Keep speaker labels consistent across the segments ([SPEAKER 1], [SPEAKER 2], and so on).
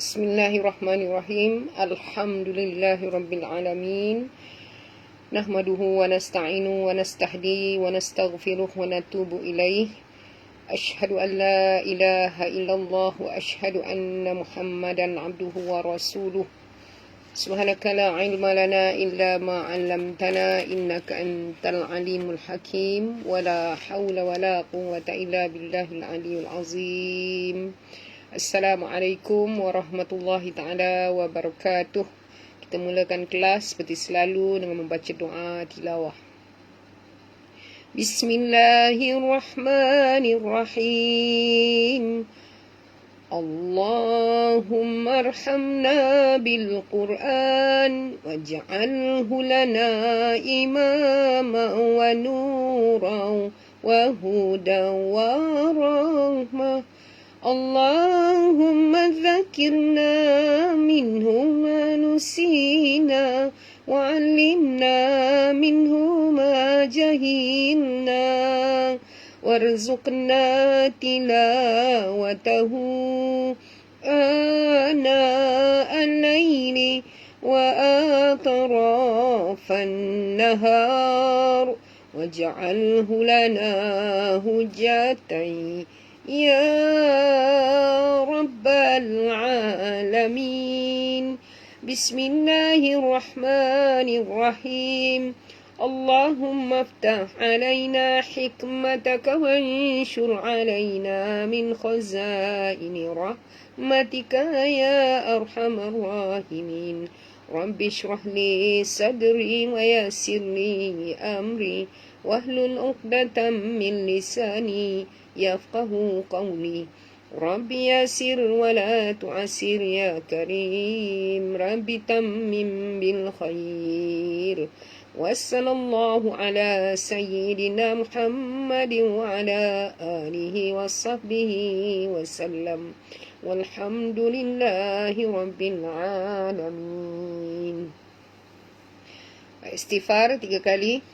[SPEAKER 1] Bismillahirrahmanirrahim. Alhamdulillahi rabbil alamin. Nahmaduhu wa nasta'inu wa nastahdi wa nastaghfiruh wa natubu ilaih. Ashhadu an la ilaha illallah wa ashhadu anna Muhammadan abduhu wa rasuluh. Subhanaka la ilma lana illa ma 'allamtana innaka antal alimul hakim. Wa la hawla wa la quwwata illa billahil aliyyil azim. Assalamualaikum warahmatullahi ta'ala wabarakatuh. Kita mulakan kelas seperti selalu dengan membaca doa tilawah. Bismillahirrahmanirrahim. Allahumma arhamna bil Qur'an waj'alhu lana imama wa nuran wa hudan wa rahmah. Allahumma dzakirna minhu ma nusina wa 'allimna minhu ma jahilna warzuqna tilawatahu ana al-laili wa atrafan nahar waj'alhu lana hujjatan ya rabbal alamin. Bismillahirrahmanirrahim. Allahumma aftah alaina hikmataka wanshur alaina min khazaini rahmatika ya arhamar rahimin. Rabbi shrah li sadri wa yassir li amri wahlul 'uqdatam min lisani yafqahu qawli. Rabbi yasir wa la tu'asir ya karim. Rabbi tammim bil khair. Wassallallahu ala sayyidina Muhammadin wa ala alihi wa sahbihi wa sallam. Walhamdulillahi rabbil alamin. Istighfar 3 kali.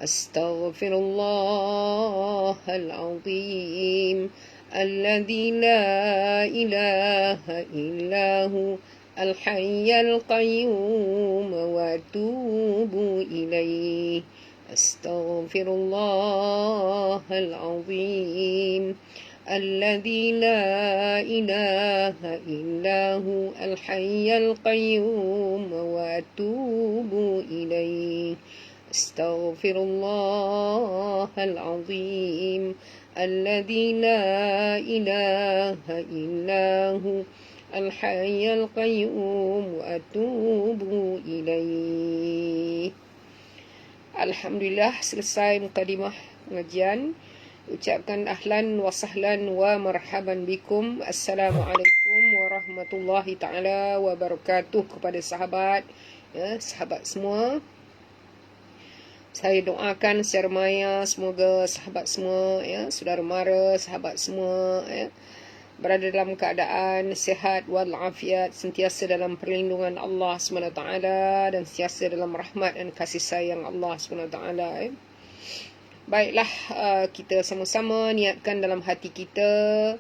[SPEAKER 1] Astaghfirullahal azim alladzi la ilaha illahu al-hayyul qayyum wa atubu ilaih. Astaghfirullahal azim alladzi la ilaha illahu al-hayyul qayyum wa atubu ilaih. Astaghfirullahal azim alladzi la ilaha illahu al-hayyul qayyum wa atubu ilaih. Alhamdulillah, selesai mukadimah pengajian. Ucapkan ahlan wa sahlan wa marhaban bikum. Assalamualaikum warahmatullahi ta'ala wabarakatuh kepada sahabat, sahabat semua. Saya doakan secara maya semoga sahabat semua, saudara mara, sahabat semua, berada dalam keadaan sihat walafiat, sentiasa dalam perlindungan Allah SWT dan sentiasa dalam rahmat dan kasih sayang Allah SWT. Baiklah, kita sama-sama niatkan dalam hati kita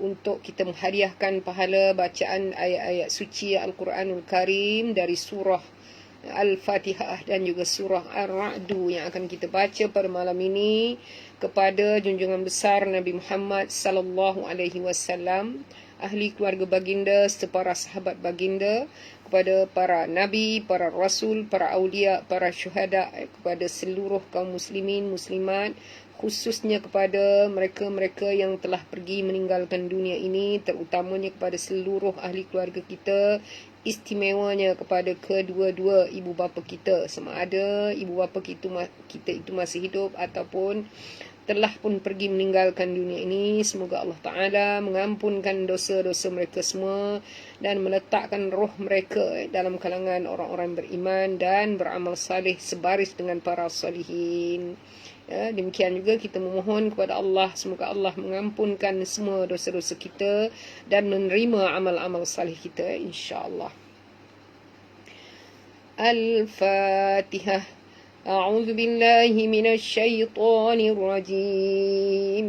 [SPEAKER 1] untuk kita menghadiahkan pahala bacaan ayat-ayat suci Al-Quranul Karim dari surah Al-Fatihah dan juga surah Ar-Ra'du yang akan kita baca pada malam ini kepada junjungan besar Nabi Muhammad sallallahu alaihi wasallam, ahli keluarga baginda serta para sahabat baginda, kepada para nabi, para rasul, para aulia, para syuhada, kepada seluruh kaum muslimin muslimat, khususnya kepada mereka-mereka yang telah pergi meninggalkan dunia ini, terutamanya kepada seluruh ahli keluarga kita, istimewanya kepada kedua-dua ibu bapa kita, sama ada ibu bapa kita itu masih hidup ataupun telah pun pergi meninggalkan dunia ini. Semoga Allah Ta'ala mengampunkan dosa-dosa mereka semua dan meletakkan roh mereka dalam kalangan orang-orang beriman dan beramal salih sebaris dengan para salihin. Demikian juga kita memohon kepada Allah, semoga Allah mengampunkan semua dosa-dosa kita dan menerima amal-amal salih kita, insya-Allah. Al-Fatihah. أعوذ بالله من الشيطان الرجيم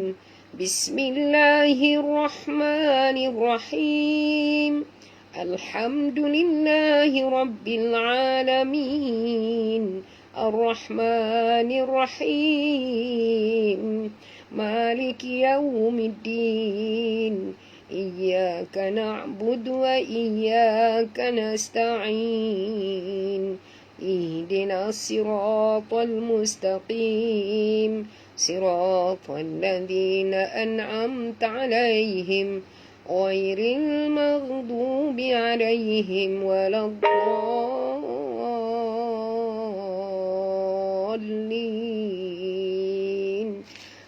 [SPEAKER 1] Bismillahirrahmanirrahim. Alhamdulillahi Rabbil Alamin. Ar-Rahmanir-Rahim. Maliki Yawmiddin. Iyyaka na'budu wa iyyaka nasta'in. Ihdinas siratal mustaqim. Siratal ladzina an'amta 'alaihim ghairil maghdubi 'alaihim waladdallin.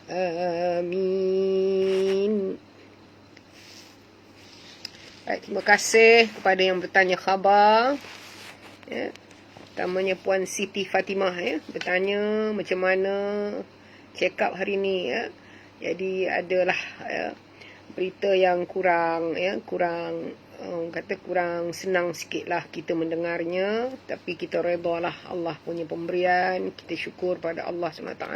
[SPEAKER 1] Amin. Baik, terima kasih kepada yang bertanya khabar. Ya. Pertamanya Puan Siti Fatimah bertanya macam mana check up hari ni ya. Jadi adalah berita yang kurang kurang senang sikitlah kita mendengarnya, tapi kita redalah Allah punya pemberian. Kita syukur pada Allah SWT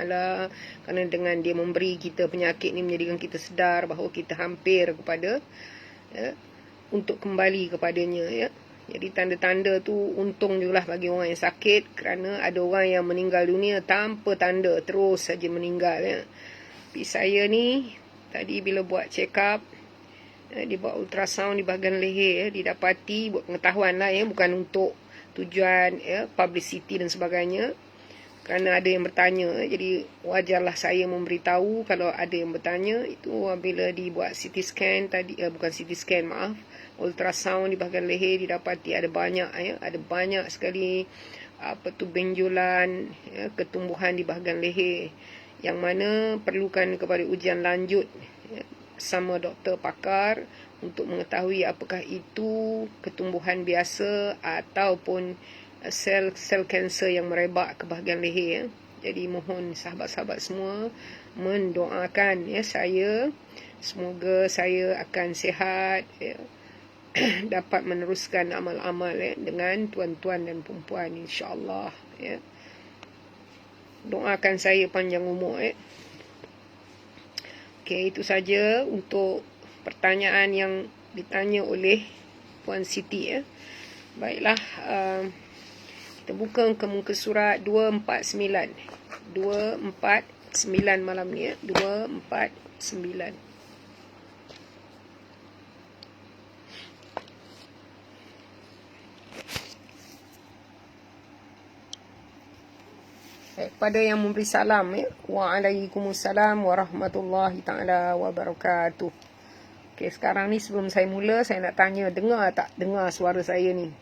[SPEAKER 1] kerana dengan dia memberi kita penyakit ni menjadikan kita sedar bahawa kita hampir kepada untuk kembali kepadanya ya. Jadi tanda-tanda tu untung jugalah bagi orang yang sakit, kerana ada orang yang meninggal dunia tanpa tanda, terus saja meninggal ya. Tapi saya ni tadi bila buat check up, dia buat ultrasound di bahagian leher didapati buat pengetahuan lah ya, bukan untuk tujuan publicity dan sebagainya. Kerana ada yang bertanya, jadi wajarlah saya memberitahu kalau ada yang bertanya. Itu bila dibuat CT scan tadi, bukan CT scan maaf, ultrasound di bahagian leher didapati ada banyak sekali benjolan ketumbuhan di bahagian leher, yang mana perlukan kepada ujian lanjut sama doktor pakar untuk mengetahui apakah itu ketumbuhan biasa ataupun sel kanser yang merebak ke bahagian leher. Jadi mohon sahabat-sahabat semua mendoakan saya, semoga saya akan sihat dapat meneruskan amal-amal dengan tuan-tuan dan perempuan insya-Allah Doakan saya panjang umur Okey, itu saja untuk pertanyaan yang ditanya oleh Puan Siti Baiklah, kita buka ke muka surat 249 malam ni 249. Kepada yang memberi salam Waalaikumsalam warahmatullahi ta'ala wabarakatuh. Okey, sekarang ni sebelum saya mula, saya nak tanya, dengar tak dengar suara saya ni?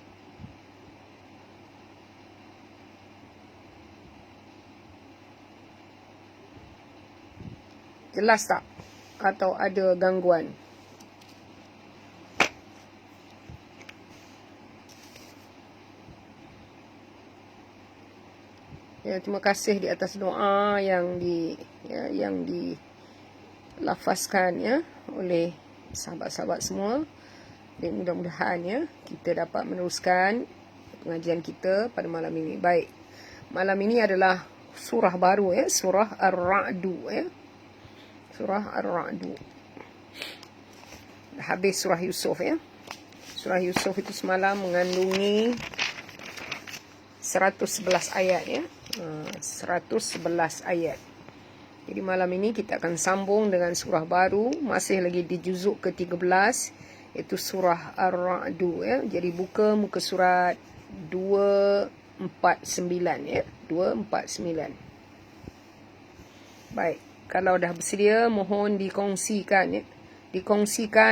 [SPEAKER 1] Jelas tak? Atau ada gangguan? Ya, terima kasih di atas doa yang dilafazkan oleh sahabat-sahabat semua. Dan mudah-mudahan kita dapat meneruskan pengajian kita pada malam ini. Baik. Malam ini adalah surah baru surah Ar-Ra'du Surah Ar-Ra'du. Dah habis surah Yusuf Surah Yusuf itu semalam mengandungi 111 ayat 111 ayat. Jadi malam ini kita akan sambung dengan surah baru, masih lagi di juzuk ke-13, iaitu surah Ar-Ra'du Jadi buka muka surat 249 249. Baik, kalau dah bersedia mohon dikongsikan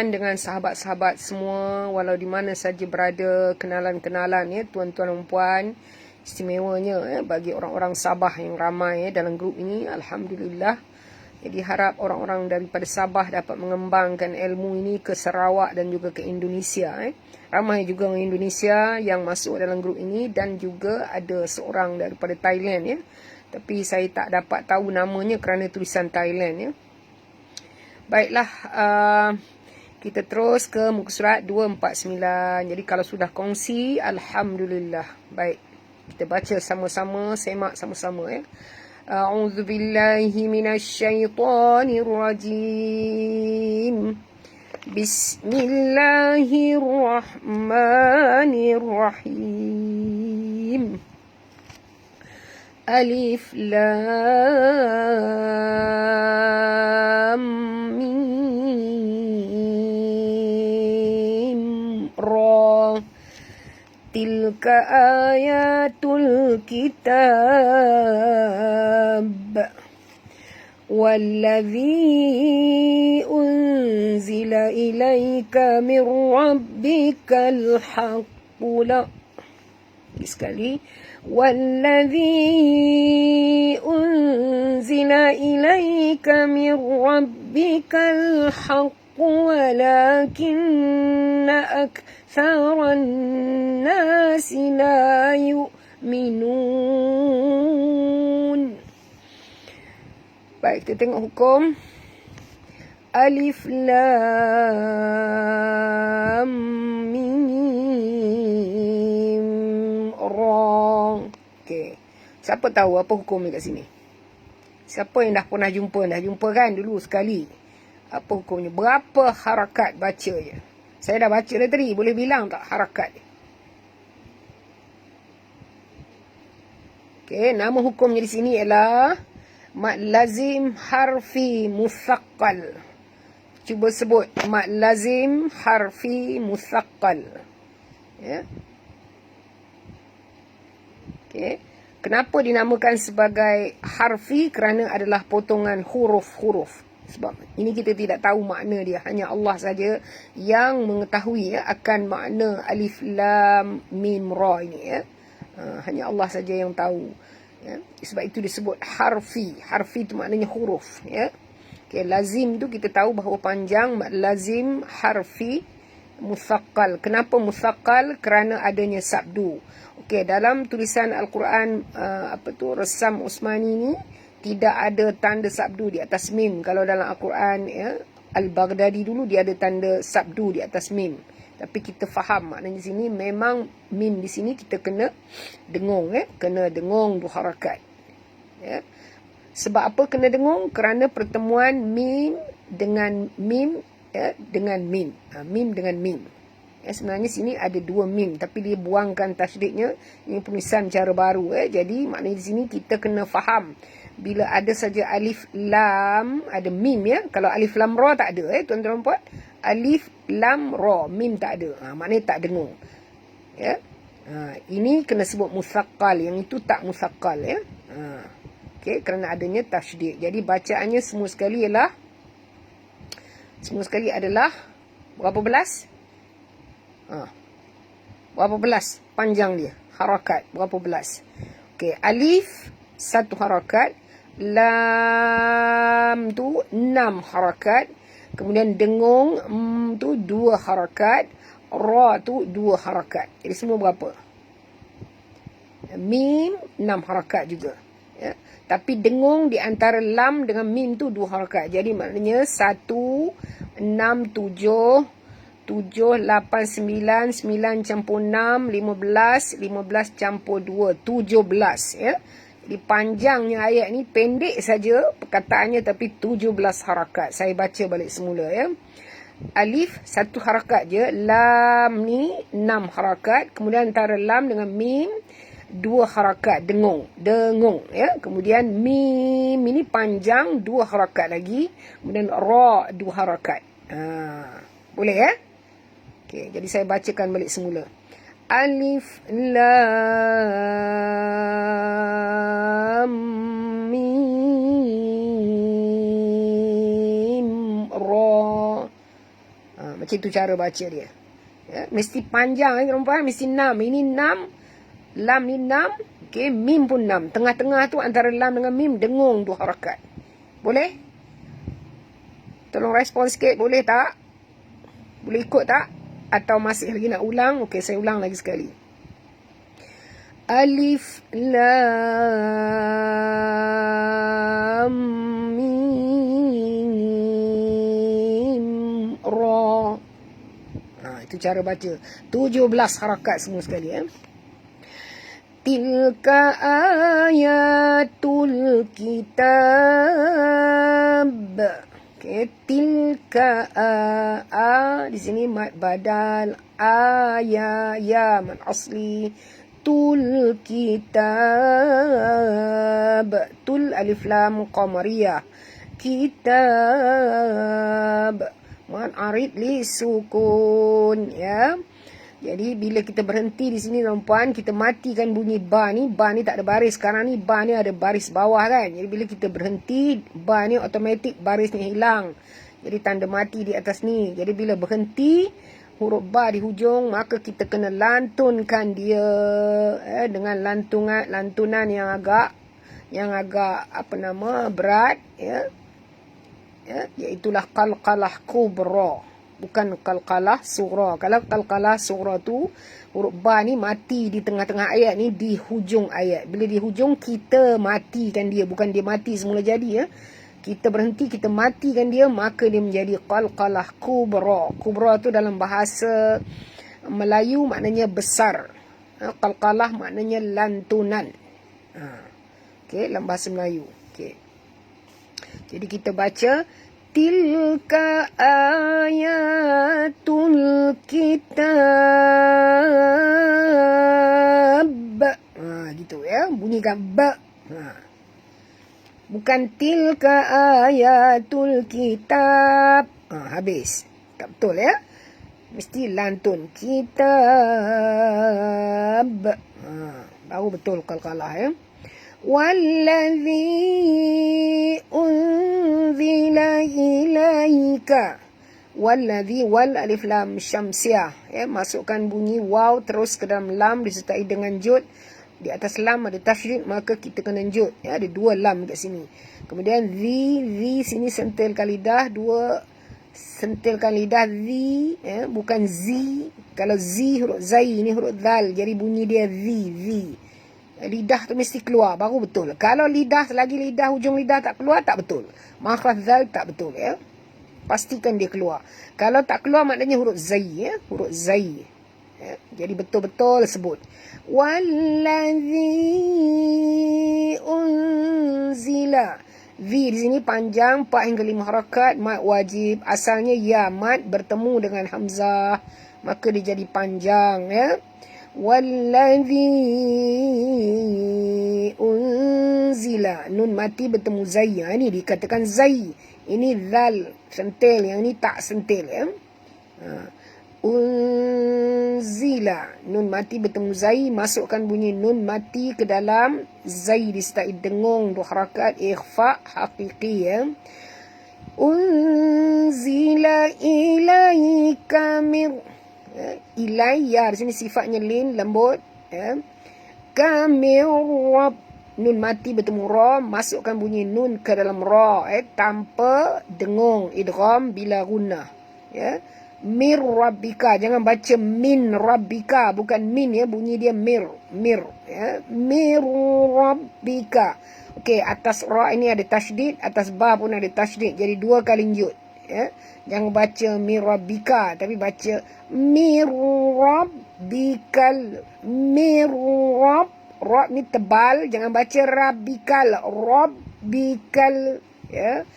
[SPEAKER 1] dengan sahabat-sahabat semua, walau di mana saja berada, kenalan-kenalan tuan-tuan dan puan. Istimewanya bagi orang-orang Sabah yang ramai dalam grup ini, alhamdulillah. Jadi harap orang-orang daripada Sabah dapat mengembangkan ilmu ini ke Sarawak dan juga ke Indonesia. Ramai juga orang Indonesia yang masuk dalam grup ini, dan juga ada seorang daripada Thailand tapi saya tak dapat tahu namanya kerana tulisan Thailand Baiklah, kita terus ke muka surat 249. Jadi kalau sudah kongsi, alhamdulillah. Baik, kita baca sama-sama, semak sama-sama أعوذ بالله من الشيطان الرجيم. بسم الله الرحمن الرحيم. ألف لام ميم را تلك آيات الكتاب والذي أنزل إليك من ربك الحق sekali والذي أنزل إليك من ربك الحق ولكن أكثر الناس لا يؤمنون. Baik, kita tengok hukum. Alif lam mim ra. Okey. Siapa tahu apa hukum dekat sini? Siapa yang dah pernah jumpa? Dah jumpa kan dulu sekali. Apa hukumnya? Berapa harakat bacanya? Saya dah baca dah tadi. Boleh bilang tak harakat? Okey, nama hukumnya di sini ialah mad lazim harfi musaqqal. Cuba sebut mad lazim harfi musaqqal. Ya. Okey. Kenapa dinamakan sebagai harfi? Kerana adalah potongan huruf-huruf. Sebab ini kita tidak tahu makna dia. Hanya Allah saja yang mengetahui akan makna alif lam mim ra ini. Ya. Hanya Allah saja yang tahu. Ya. Sebab itu disebut harfi. Harfi itu maknanya huruf. Ya. Okay, lazim tu kita tahu bahawa panjang. Lazim harfi musaqqal. Kenapa musaqqal? Kerana adanya sabdu. Okey, dalam tulisan Al-Quran Resam Usmani ni tidak ada tanda sabdu di atas mim. Kalau dalam Al-Quran ya, Al-Baghdadi dulu dia ada tanda sabdu di atas mim. Tapi kita faham maknanya di sini memang mim di sini kita kena dengung kena dengung dua harakat. Ya. Sebab apa kena dengung? Kerana pertemuan mim dengan mim dengan mim. Mim dengan mim. Ya, sebenarnya sini ada dua mim tapi dia buangkan tasydidnya. Ini penulisan cara baru. Jadi maknanya di sini kita kena faham. Bila ada saja alif lam, ada mim ya. Kalau alif lam ra tak ada tuan-tuan puan. Alif lam ra, mim tak ada. Maknanya tak dengung. Ya. Ini kena sebut musaqqal, yang itu tak musaqqal ya. Okey, kerana adanya tasydid. Jadi bacaannya semua sekali adalah berapa belas? Berapa belas panjang dia? Harakat berapa belas? Okey, alif satu harakat, lam tu 6 harakat, kemudian dengung tu 2 harakat, ra tu 2 harakat. Jadi semua berapa? Mim 6 harakat juga. Ya. Tapi dengung di antara lam dengan mim tu 2 harakat. Jadi maknanya 1, 6, 7, 7, 8, 9, 9 campur 6, 15, 15 campur 2, 17. Ya. Jadi panjangnya ayat ni pendek saja perkataannya tapi 17 harakat. Saya baca balik semula ya. Alif 1 harakat je, lam ni 6 harakat, kemudian antara lam dengan mim 2 harakat, dengung ya. Kemudian mim ini panjang 2 harakat lagi, kemudian ra 2 harakat. Boleh ya? Okey, jadi saya bacakan balik semula. Alif lam mim ra. Macam itu cara baca dia. Ya, mesti panjang perempuan, mesti 6. Ini 6, lam ni 6, okey, mim pun 6. Tengah-tengah tu antara lam dengan mim dengung 2 harakat. Boleh? Tolong respon sikit, boleh tak? Boleh ikut tak? Atau masih lagi nak ulang? Okey, saya ulang lagi sekali. Alif lam mim ra. Itu cara baca. 17 harakat semua sekali ya. tilka ayatul kitab. Okay, tilka di sini mad badal, ya mad asli, tul kitab, tul alif lam qamariyah, kitab mad arid li sukun, ya. Jadi bila kita berhenti di sini tuan-puan, kita matikan bunyi ba ni. Ba ni tak ada baris. Sekarang ni ba ni ada baris bawah kan. Jadi bila kita berhenti, ba ni automatik barisnya hilang. Jadi tanda mati di atas ni. Jadi bila berhenti, huruf ba di hujung, maka kita kena lantunkan dia dengan lantunan yang agak berat, ya. Iaitulah qalqalah kubra. Bukan qalqalah sughra. Kalau qalqalah sughra tu, huruf ba ni mati di tengah-tengah ayat ni, di hujung ayat. Bila di hujung, kita matikan dia. Bukan dia mati semula jadi, ya. Kita berhenti, kita matikan dia, maka dia menjadi qalqalah kubra. Kubra tu dalam bahasa Melayu maknanya besar. Qalqalah maknanya lantunan. Okey, dalam bahasa Melayu. Okey. Jadi kita baca tilka ayatul kitab. Gitu ya, bunyikan ba. Bukan tilka ayatul kitab. Habis. Tak betul ya. Mesti lantun kitab. Baru betul qalqalah ya. Wallazi unzila ilaika. Wallazi, wal alif lam syamsiah, ya, masukkan bunyi waw terus ke dalam lam disertai dengan jud. Di atas lam ada tasydid, maka kita kena jud, ya. Ada dua lam kat sini. Kemudian zi sini sentilkan lidah, dua sentilkan lidah zi, ya, bukan zi. Kalau zi huruf zai, ini huruf zal, jadi bunyi dia zi. Lidah tu mesti keluar baru betul. Kalau selagi hujung lidah tak keluar, tak betul. Makhraj zal tak betul, ya. Pastikan dia keluar. Kalau tak keluar maknanya huruf zai, ya, huruf zai. Ya. Jadi betul-betul sebut. Wallazi unzila. V di sini panjang, 4 hingga 5 harakat, mad wajib. Asalnya ya mad bertemu dengan hamzah, maka dia jadi panjang, ya. Wallazi unzila, nun mati bertemu zai. Ini dikatakan zai. Ini zal sentil, yang ini tak sentil, ya. Unzila, nun mati bertemu zai, masukkan bunyi nun mati ke dalam zai disertai dengung, 2 harakat, ikhfa haqiqi, ya. Unzila ilaika mir, ilayya, di sini sifatnya lin, lembut, ya. Kamir rab, nun mati bertemu ra, masukkan bunyi nun ke dalam ra, tanpa dengung, idgham bila gunnah, ya. Mir rabbika, jangan baca min rabbika, bukan min, ya, bunyi dia mir, ya. Mir rabbika. Okey, atas ra ini ada tasydid, atas ba pun ada tasydid, jadi 2 kali jud, ya. Jangan baca mir rabbika, tapi baca mir rabbikal. Mir rabb, ra ni tebal, jangan baca rabbikal, rabbikal, ya.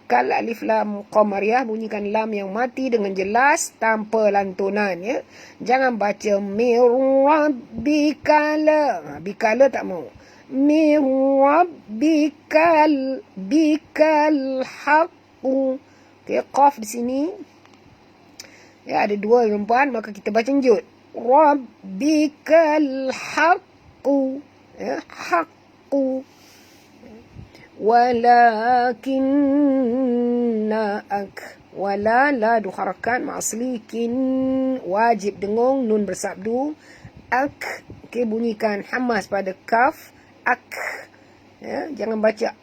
[SPEAKER 1] Kal alif lam qamariyah, bunyikan lam yang mati dengan jelas tanpa lantunan, ya. Jangan baca mir rabbikal, bikala tak mau. Mir rabbikal, bikal haqqu. Okey, qaf di sini, ya, ada 2 perempuan, maka kita baca jud. Rabbikal haqqu, ya, haqqu. Walakinna wala la 2 harakat ma'asli, kin wajib dengung, nun bersabdu, okey, bunyikan hamas pada kaf, ya, jangan baca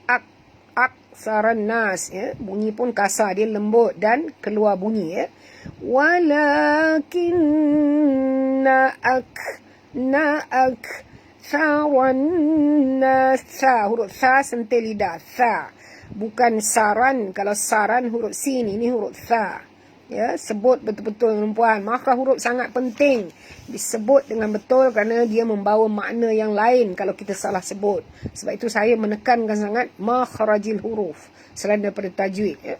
[SPEAKER 1] saran nas, ya, bunyi pun kasar, dia lembut dan keluar bunyi, ya. Walakinna saran nas, huruf sa sentil lidah, sa, bukan saran. Kalau saran huruf sin, ini huruf sa, Ya, sebut betul-betul perempuan. Makhraj huruf sangat penting disebut dengan betul kerana dia membawa makna yang lain kalau kita salah sebut. Sebab itu saya menekankan sangat makhrajil huruf selain daripada tajwid. Ya.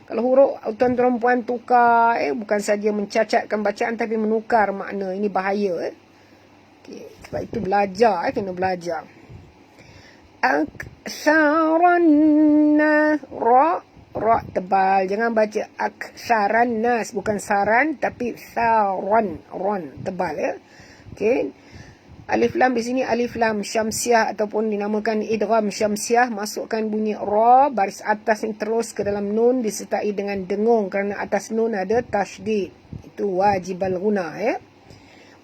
[SPEAKER 1] Kalau huruf tuan-tuan perempuan tukar, bukan saja mencacatkan bacaan tapi menukar makna. Ini bahaya. Okay. Sebab itu belajar, kena belajar. Aktsaranna ra tebal. Jangan baca aksaran nas, bukan saran tapi saran, ron tebal ya. Okey. Alif lam di sini alif lam syamsiah ataupun dinamakan idgham syamsiah, masukkan bunyi ra baris atas ni terus ke dalam nun disertai dengan dengung kerana atas nun ada tasydid. Itu wajibal guna ya.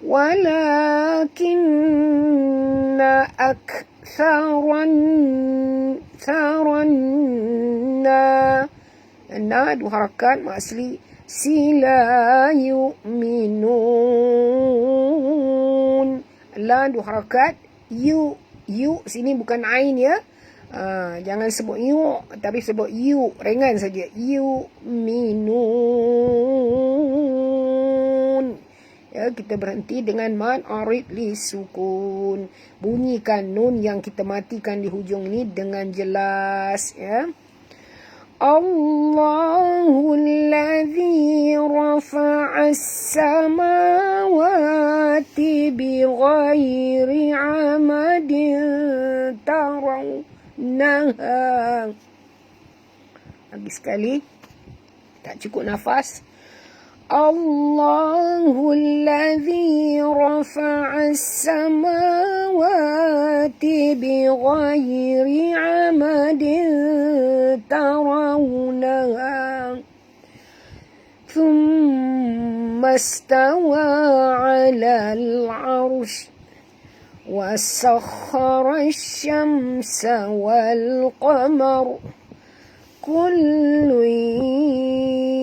[SPEAKER 1] Walakinna aktsaran na dua harakat mak asli sila yu'minun. La dua harakat yu sini bukan ain ya. Jangan sebut yu tapi sebut yu ringan saja. Yu'minun. Ya, kita berhenti dengan mad arid li sukun. Bunyikan nun yang kita matikan di hujung ini dengan jelas ya. Allahul ladzi rafa'as samawati bighairi 'amadin tarawnaha. Lagi sekali. Tak cukup nafas. Allahul ladzi rafa'as samawati bighairi 'amadin tarawnaha thumma istawa 'alal 'arsy wasakhkhara asy-syamsa wal qamara kullun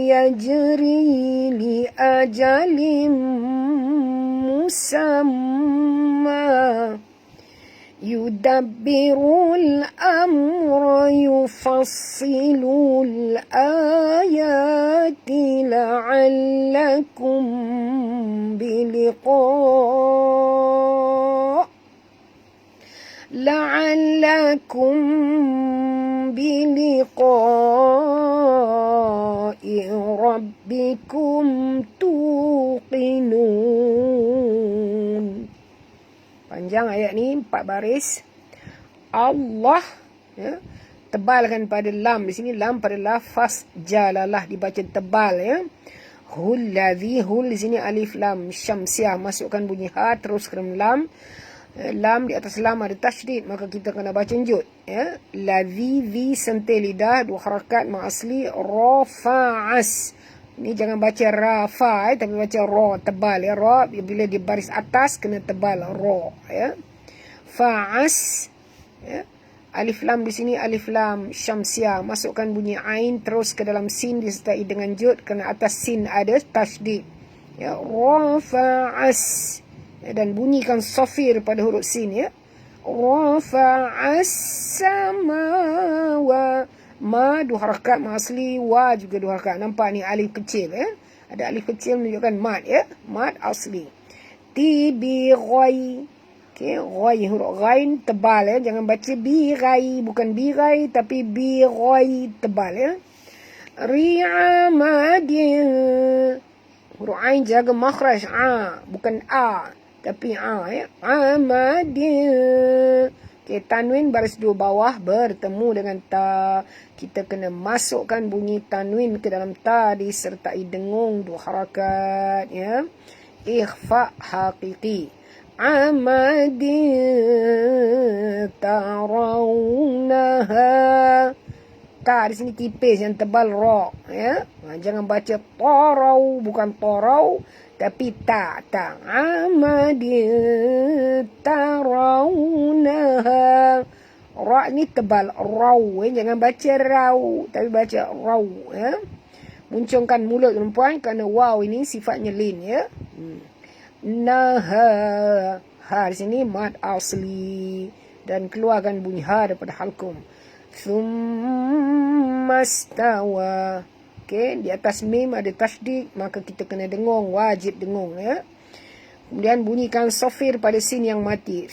[SPEAKER 1] yajri li ajalin musamma yudabbirul amra yufassilul ayati la'allakum biliqa'i rabbikum tuqinun. Panjang ayat ni 4 baris. Allah ya, tebalkan pada lam di sini, lam pada lafaz jalalah dibaca tebal ya. Hul ladzi, hul di sini alif lam syamsiah, masukkan bunyi ha terus ke dalam lam. Lam di atas lam ada tasydid, maka kita kena baca jud ya. Ladzi zi sentil lidah, dua harakat mak asli rafa'as. Ini jangan baca rafa tapi baca ra tebal ya. Ra bila di baris atas kena tebal ra ya. Fa'as ya. Alif lam di sini alif lam syamsiah, masukkan bunyi ain terus ke dalam sin disertai dengan jud kerana atas sin ada tasydid ya. Rafa'as ya, dan bunyikan safir pada huruf sin ya. Rafa'as samawa, ma dua harakat ma asli, wa juga dua harakat. Nampak ni alif kecil ya. Ada alif kecil menunjukkan mad ya. Mad asli. Tibi ghai. Okey, ghai huruf ghain tebal ya. Jangan baca bi ghai, bukan bi ghai tapi bi ghai tebal ya. Ri'amadin. Huruf ain jaga makhraj a, bukan a tapi a ya. Amadin. Okay, tanwin baris dua bawah bertemu dengan ta. Kita kena masukkan bunyi tanwin ke dalam ta disertai dengung dua harakat ya. Ikhfa haqiqi. Amadin tarawnaha. Ta di sini tipis yang tebal ra ya. Jangan baca tarau, bukan tarau tapi ta. Amadin tarawnaha. Ra ni tebal raw ya. Jangan baca raw tapi baca raw ya. Muncungkan mulut perempuan kerana waw ini sifatnya lin ya. Naha. Ha di sini mad asli dan keluarkan bunyi ha daripada halkum. Thumma stawa. Okey, di atas mim ada tasydid, maka kita kena dengung, wajib dengung ya. Kemudian bunyikan sofir pada sin yang mati.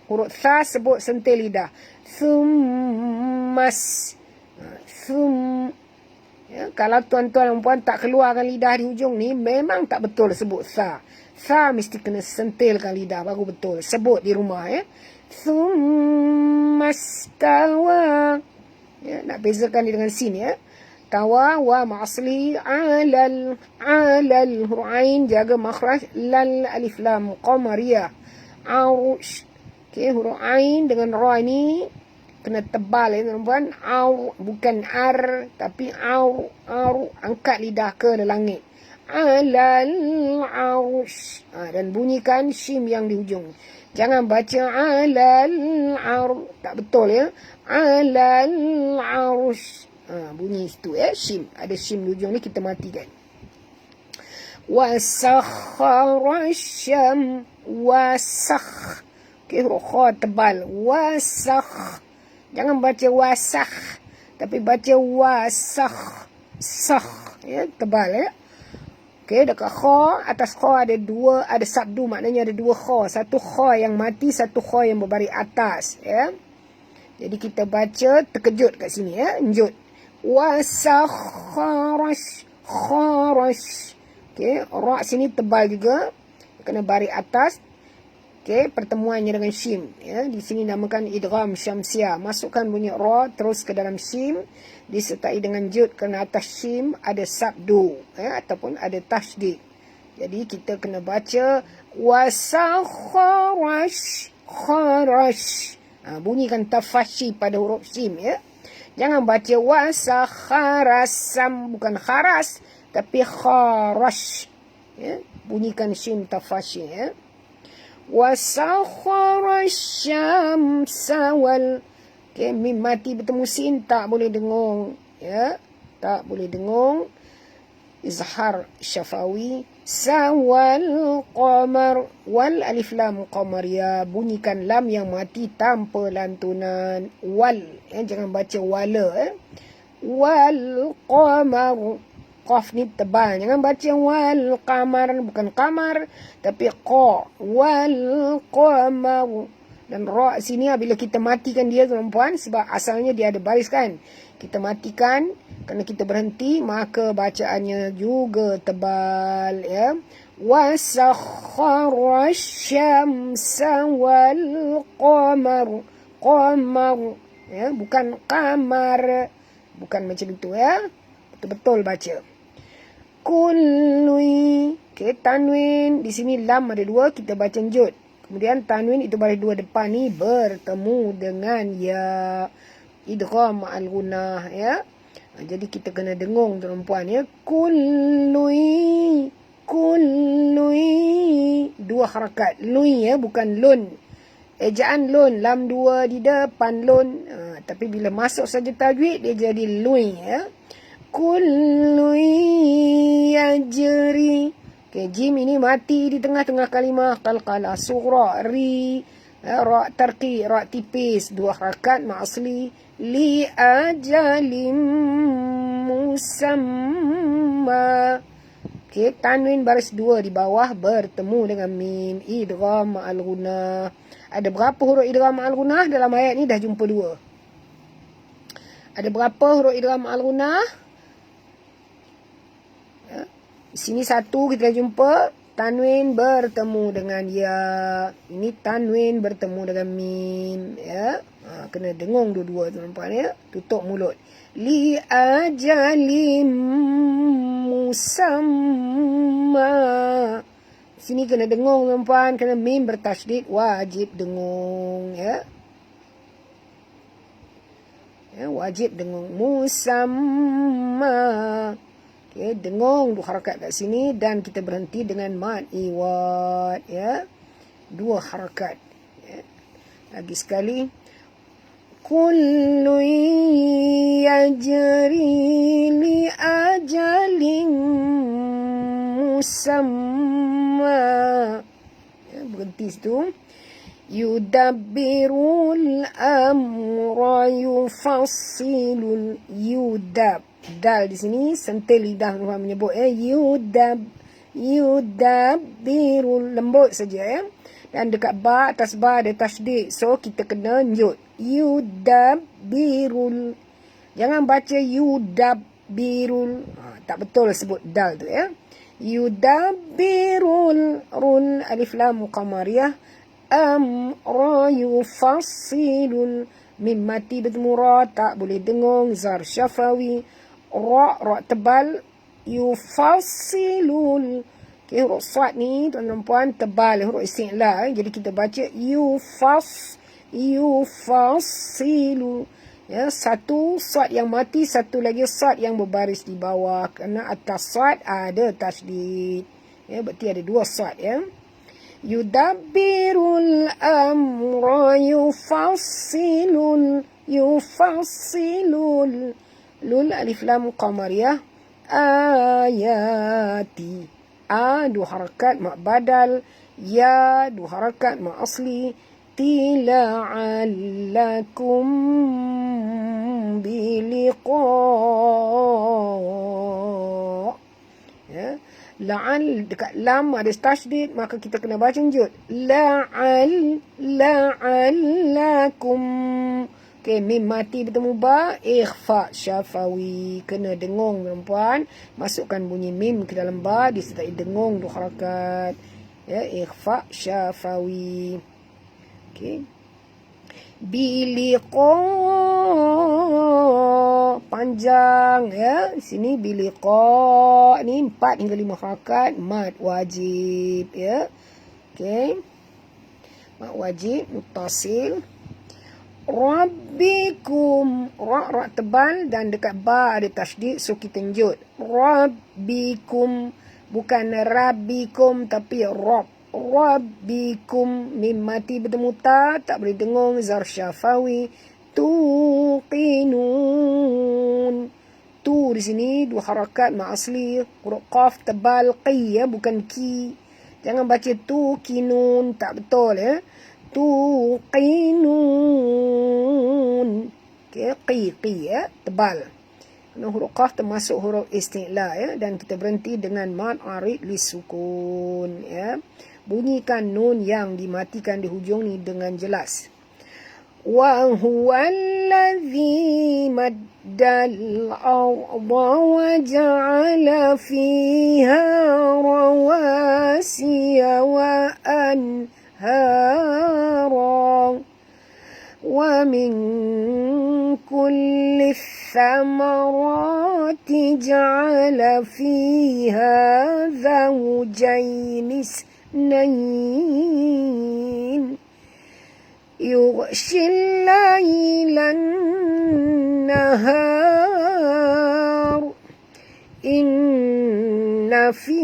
[SPEAKER 1] Huruf tha sebut sentil lidah. Thummas. Ya, kalau tuan-tuan dan puan tak keluarkan lidah di hujung ni, memang tak betul sebut tha. Tha mesti kena sentilkan lidah baru betul. Sebut di rumah ya. Thummastawa. Ya, nak bezakan dia dengan sin ya. Tawa wa ma'asli alal hur'ain, jaga makhraj lal alif lam qamariyah aush. Okey, huruf ain dengan ra ni kena tebal ya tuan-tuan. Au bukan ar tapi au angkat lidah ke langit. Alal aush. Dan bunyikan shim yang di hujung. Jangan baca alal tak betul ya. Alal aush. Bunyi situ ya, shim. Ada shim di hujung ni, kita matikan. Wasakhara syam. Wasakh. Okey, huruf kha tebal. Wasakh. Jangan baca wasakh, tapi baca wasakh. Sakh. Ya, tebal ya. Okey, dekat kha, atas kha ada sabdu, maknanya ada dua kha. Satu kha yang mati, satu kha yang berbaris atas ya. Jadi kita baca terkejut kat sini ya, enjut. Wasakharash kharash. Okey, ra sini tebal juga, kena baris atas. Okey, pertemuannya dengan shim ya. Di sini namakan idgham syamsiah. Masukkan bunyi ra terus ke dalam shim, disertai dengan jud kerana atas shim ada sabdu ya, ataupun ada tasydid. Jadi kita kena baca wasakharash kharash. Bunyikan tafashi pada huruf shim ya. Jangan baca wasakharasam, bukan kharas tapi kharash ya. Bunyikan shim tafashi ya. Wasakharasyamsa wal. Okey, mim mati bertemu sin, tak boleh dengung ya. Tak boleh dengung. Izhar syafawi. Sawal qamar wal alif lam qamariyah. Bunyikan lam yang mati tanpa lantunan. Wal ya, jangan baca wala ya. Wal qamar. Qaf ni tebal, jangan baca wal qamar, bukan kamar tapi qa. Wal qamar. Dan ra sini bila kita matikan dia tuan-puan, sebab asalnya dia ada baris kan, kita matikan kerana kita berhenti, maka bacaannya juga tebal ya. Wasakhara syamsa wal qamar. Qamar ya, bukan kamar, bukan macam itu ya. Betul-betul baca. Kulli. Okey, tanwin di sini lam ada dua, kita baca jud. Kemudian tanwin itu baris dua depan ni bertemu dengan ya, idgham ma'al gunnah ya. Jadi kita kena dengung tuan-puan ya. Kulli. Dua harakat. Lui ya, bukan lun. Ejaan lun, lam dua di depan lun. Tapi bila masuk saja tajwid, dia jadi lui ya. Kullu yajri. Okey, jim ini mati di tengah-tengah kalimah. Qalqalah sughra, ri, ra tarqi, ra tipis, dua harakat ma'asli. Li ajalim musamma. Okey, tanwin baris dua di bawah bertemu dengan mim, idgham ma'al gunnah. Ada berapa huruf idgham ma'al gunnah dalam ayat ni? Dah jumpa dua. Ada berapa huruf idgham ma'al gunnah? Sini satu kita dah jumpa. Tanwin bertemu dengan ya. Ini tanwin bertemu dengan mim ya. Kena dengung dua-dua tuan-tuan ya. Tutup mulut. Li ajalim musamma. Sini kena dengung tuan-tuan, kena mim bertasydid, wajib dengung ya. Ya, wajib dengung musamma. Okay, dengung dua harakat kat sini dan kita berhenti dengan mad iwad ya. Dua harakat ya. Lagi sekali. Kullu yajri li ajalin musamma. Ya, berhenti situ. Yudabbirul amra yufassilul yudab. Dal di sini sentil lidah tuan menyebut yudabbirul, lembut saja ya. Dan dekat ba, atas ba ada tasydid. So kita kena njut. Yudabbirul. Jangan baca yudabbirul. Tak betul sebut dal tu ya. Yudabbirul rul alif lam qamariyah amra yufassilul mim mati bertemu ra tak boleh dengung zar syafawi ra tebal yufassilul. Okay, huruf sad ni tuan-tuan puan tebal, huruf isti'la. Jadi kita baca yufassilu. Ya, satu sad yang mati, satu lagi sad yang berbaris di bawah. Kerana atas sad ada tasydid. Ya, berarti ada dua sad ya. Yudabbirul amra yufassilul. Lul alif lam qamariyah ayati. A dua harakat mak badal, ya dua harakat mak asli. Tila'allakum biliqa. Ya, la'al dekat lam ada tasydid, maka kita kena baca njut. La'allakum. Okay, mim mati bertemu ba, ikhfa syafawi. Kena dengung perempuan. Masukkan bunyi mim ke dalam ba, disertai dengung dua harakat. Ya, ikhfa syafawi. Okay. Biliqa. Panjang ya. Sini biliqa. Ni 4 hingga 5 harakat. Mad wajib ya. Okay. Mad wajib, mutasil. Rabbikum. Ra tebal dan dekat ba ada tasydid, so kita njut. Rabbikum. Bukan rabbikum tapi Rabbikum. Mim mati bertemu ta, tak boleh dengung zar syafawi. Tuqinun. Tu di sini dua harakat ma asli. Huruf qaf tebal qi ya, bukan ki. Jangan baca tuqinun, tak betul ya. Tuqinun. Okay, qi ya, tebal. Kerana huruf qaf termasuk huruf isti'la ya, dan kita berhenti dengan mad arid lisukun ya. Bunyikan nun yang dimatikan di hujung ni dengan jelas. Wa huwallazi maddal arda wa ja'ala fiha rawasiya wa anhara wa min kulli thamarati ja'ala fiha zawjayn اثنين يغشي الليل النهار إن في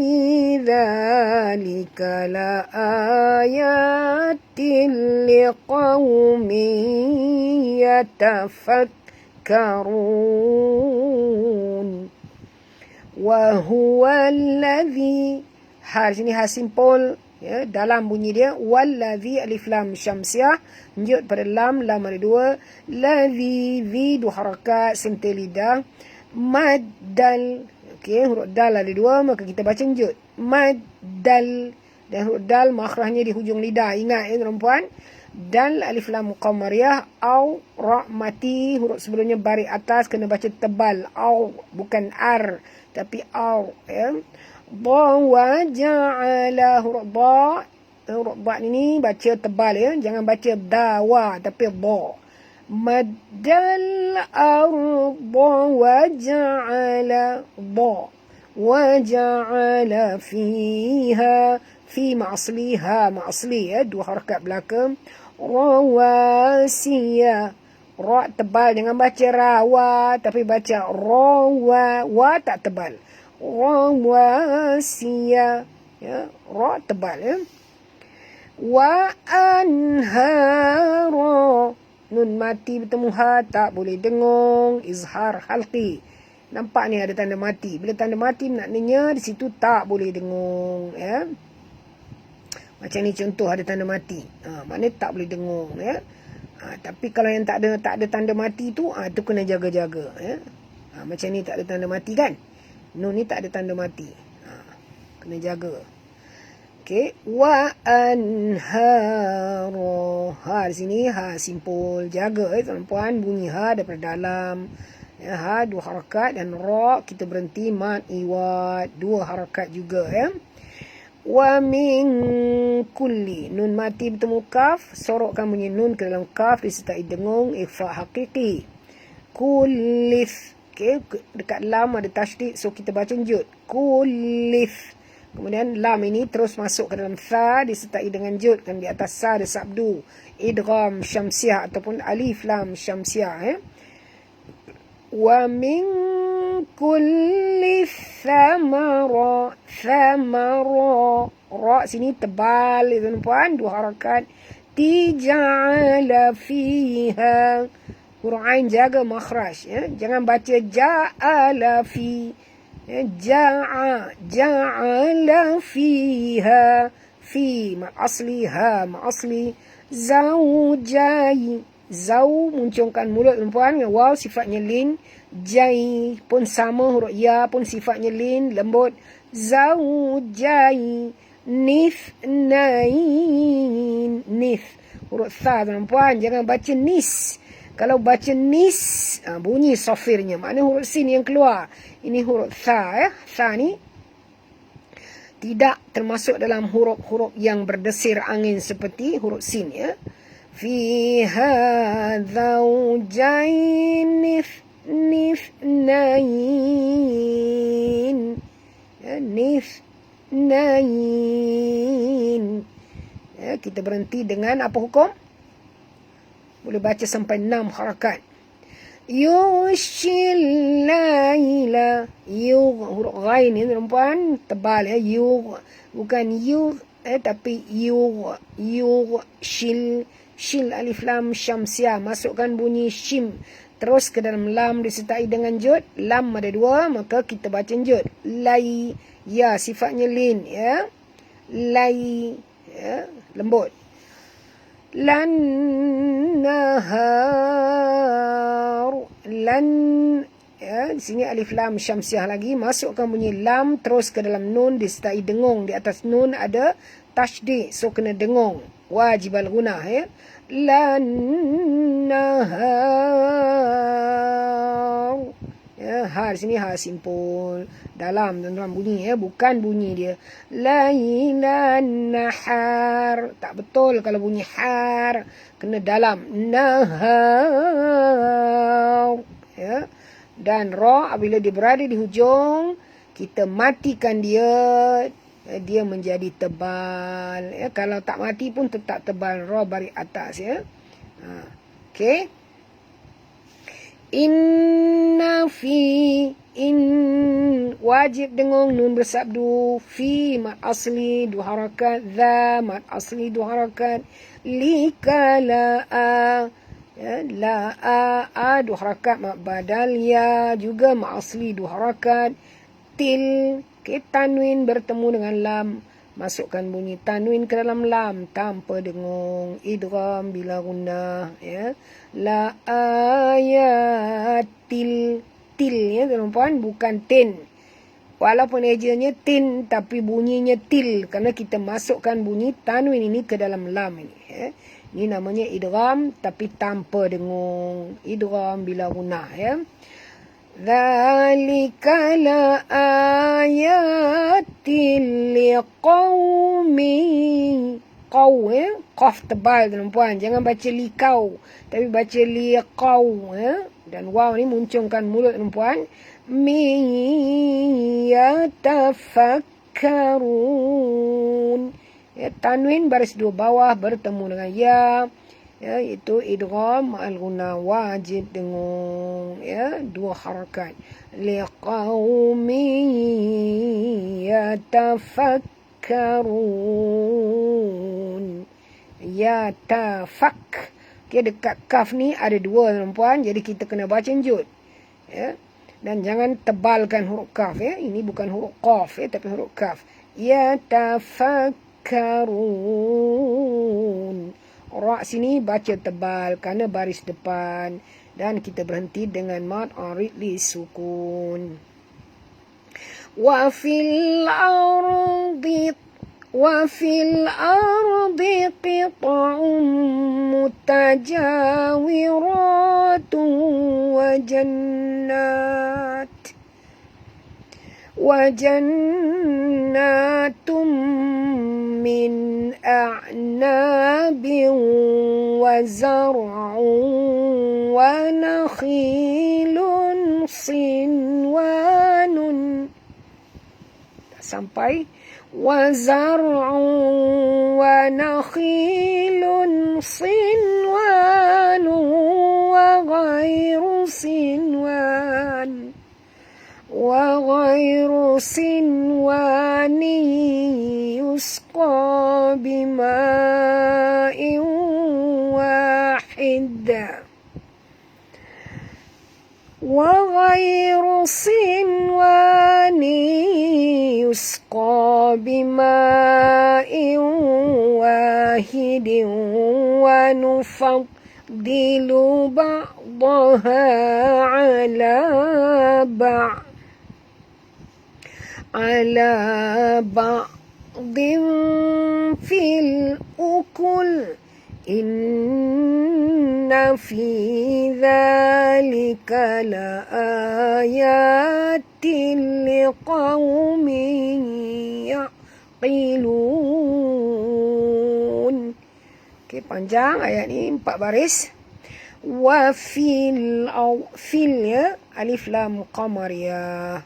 [SPEAKER 1] ذلك لآيات لقوم يتفكرون وهو الذي. Ha sini ha simpul ya, dalam bunyi dia wallazi alif lam syamsiah, njut pada lam ada dua, ladzi zi dua harakat sentil lidah, maddal. Okey, huruf dal ada dua, maka kita baca njut maddal, dan huruf dal makhrajnya di hujung lidah. Ingat ya tuan-puan, dal alif lam qamariyah, au ra mati, huruf sebelumnya baris atas kena baca tebal, au bukan ar tapi au ya. Ba wa ja'ala, huruf ba ni baca tebal ya, jangan baca dawa tapi ba. Maddal arda wa ja'ala ba wa ja'ala fiha, fi ma'asliha, ma'asli ya, dua harakat belakang. Rawasiya, ra tebal, jangan baca rawa tapi baca rawa, wa tak tebal. Rawasiya ya, ra tebal ya. Wa anhara, nun mati bertemu ha, tak boleh dengung, izhar halqi. Nampak ni ada tanda mati. Bila tanda mati maknanya di situ tak boleh dengung ya. Macam ni contoh ada tanda mati. Maknanya tak boleh dengung ya. Tapi kalau yang tak ada tanda mati tu, tu kena jaga-jaga ya. Macam ni tak ada tanda mati kan. Nun ni tak ada tanda mati. Kena jaga. Okey, wa anhara. Ha di sini ha simpul. Jaga tuan-puan bunyi ha daripada dalam. Ya, ha 2 harakat dan ra kita berhenti mad iwad 2 harakat juga ya. Wa min kulli. Nun mati bertemu kaf, sorokkan bunyi nun ke dalam kaf disertai dengung ikhfa hakiki. Kullif. Okey, dekat lam ada tasydid, so kita baca jud. Kullif. Kemudian lam ini terus masuk ke dalam tha disertai dengan jud, kan di atas sa ada sabdu. Idgham syamsiah ataupun alif lam syamsiah Wa min kulli thamara. Thamara. Ra sini tebal tuan-puan, 2 harakat. Tija'ala fiha. Huruf ain jaga makhraj ya. Jangan baca ja'ala fi. Ja'ala fiha. Fi ma asli ha ma asli. Zaujai. Zau muncungkan mulut tuan-puan. Waw sifatnya lin. Jai pun sama, huruf ya pun sifatnya lin lembut. Zaujai. Nif nain. Nif huruf tha tuan-puan, jangan baca nis. Kalau baca nis, bunyi sofirnya. Maknanya huruf sin yang keluar. Ini huruf tha ya. Tha ni tidak termasuk dalam huruf-huruf yang berdesir angin seperti huruf sin ya. Fiha zawjain nifnain. Nifnain. Ya, kita berhenti dengan apa hukum? Boleh baca sampai 6 harakat. Yushil laila. Huruf ghain ni tuan-puan tebal ya. Bukan tapi shil. Shil alif lam syamsiah. Masukkan bunyi shim. Terus ke dalam lam disertai dengan jud. Lam ada 2, maka kita baca jud. Lai. Ya, sifatnya lin ya. Lai ya, lembut. Lan nahar. Lan ya, di sini alif lam syamsiah lagi. Masukkan bunyi lam terus ke dalam nun disertai dengung. Di atas nun ada tasydid, so kena dengung. Wajib al-gunah ya. Lan nahar. Ya, ha di sini ha simpul. Dalam tuan-tuan bunyi ya, bukan bunyi dia. Lailan nahar. Tak betul kalau bunyi har. Kena dalam. Nahar. Ya. Dan ra apabila dia berada di hujung, kita matikan dia. Dia menjadi tebal. Ya. Kalau tak mati pun tetap tebal. Ra baris atas ya. Okey. Inna fi. Wajib dengung nun bersabdu. Fi mat asli 2 harakat. Dha mat asli 2 harakat. Lika la a. Ya, la a 2 harakat mat badal. Ya juga mat asli 2 harakat. Til. Okay, tanwin bertemu dengan lam. Masukkan bunyi tanwin ke dalam lam tanpa dengung. Idgham bila gunnah ya. La ayatil. Til ya tuan-puan, bukan tin. Walaupun ejanya tin tapi bunyinya til kerana kita masukkan bunyi tanwin ini ke dalam lam ini ya. Ini namanya idgham tapi tanpa dengung. Idgham bila gunnah ya. Dzalika la ayatil liqaumi. Qau ya. Qaf tebal tuan-puan. Jangan baca liqau tapi baca liqau ya. Dan waw ni muncungkan mulut tuan-puan. Yatafakkarun. Ya, tanwin baris 2 bawah bertemu dengan ya. Ya, itu idgham ma'al guna wajib dengung ya 2 harakat. Liqaumi yatafakkarun. Yatafak. Okay, dekat kaf ni ada 2 tuan-puan, jadi kita kena baca jud ya. Dan jangan tebalkan huruf kaf ya. Ini bukan huruf qaf ya, tapi huruf kaf. Yatafakkarun. Ra sini baca tebal kerana baris depan. Dan kita berhenti dengan mad arid li sukun. Wa fil ardi qita'un mutajawiratun wa jannatum min a'nabin wa zar'un wa nakhilun sinwanun. Sampai wa zar'un wa nakhilun sinwanun wa ghairu sinwani yusqa bima'in wahid وغير صنوان يسقى بماء واحد ونفضل بعضها على بعض في الأكل إن في ذلك لآيات لقوم يعقلون. Okey, panjang ayat ni 4 baris. Wa fil ya, alif lam qamariyah.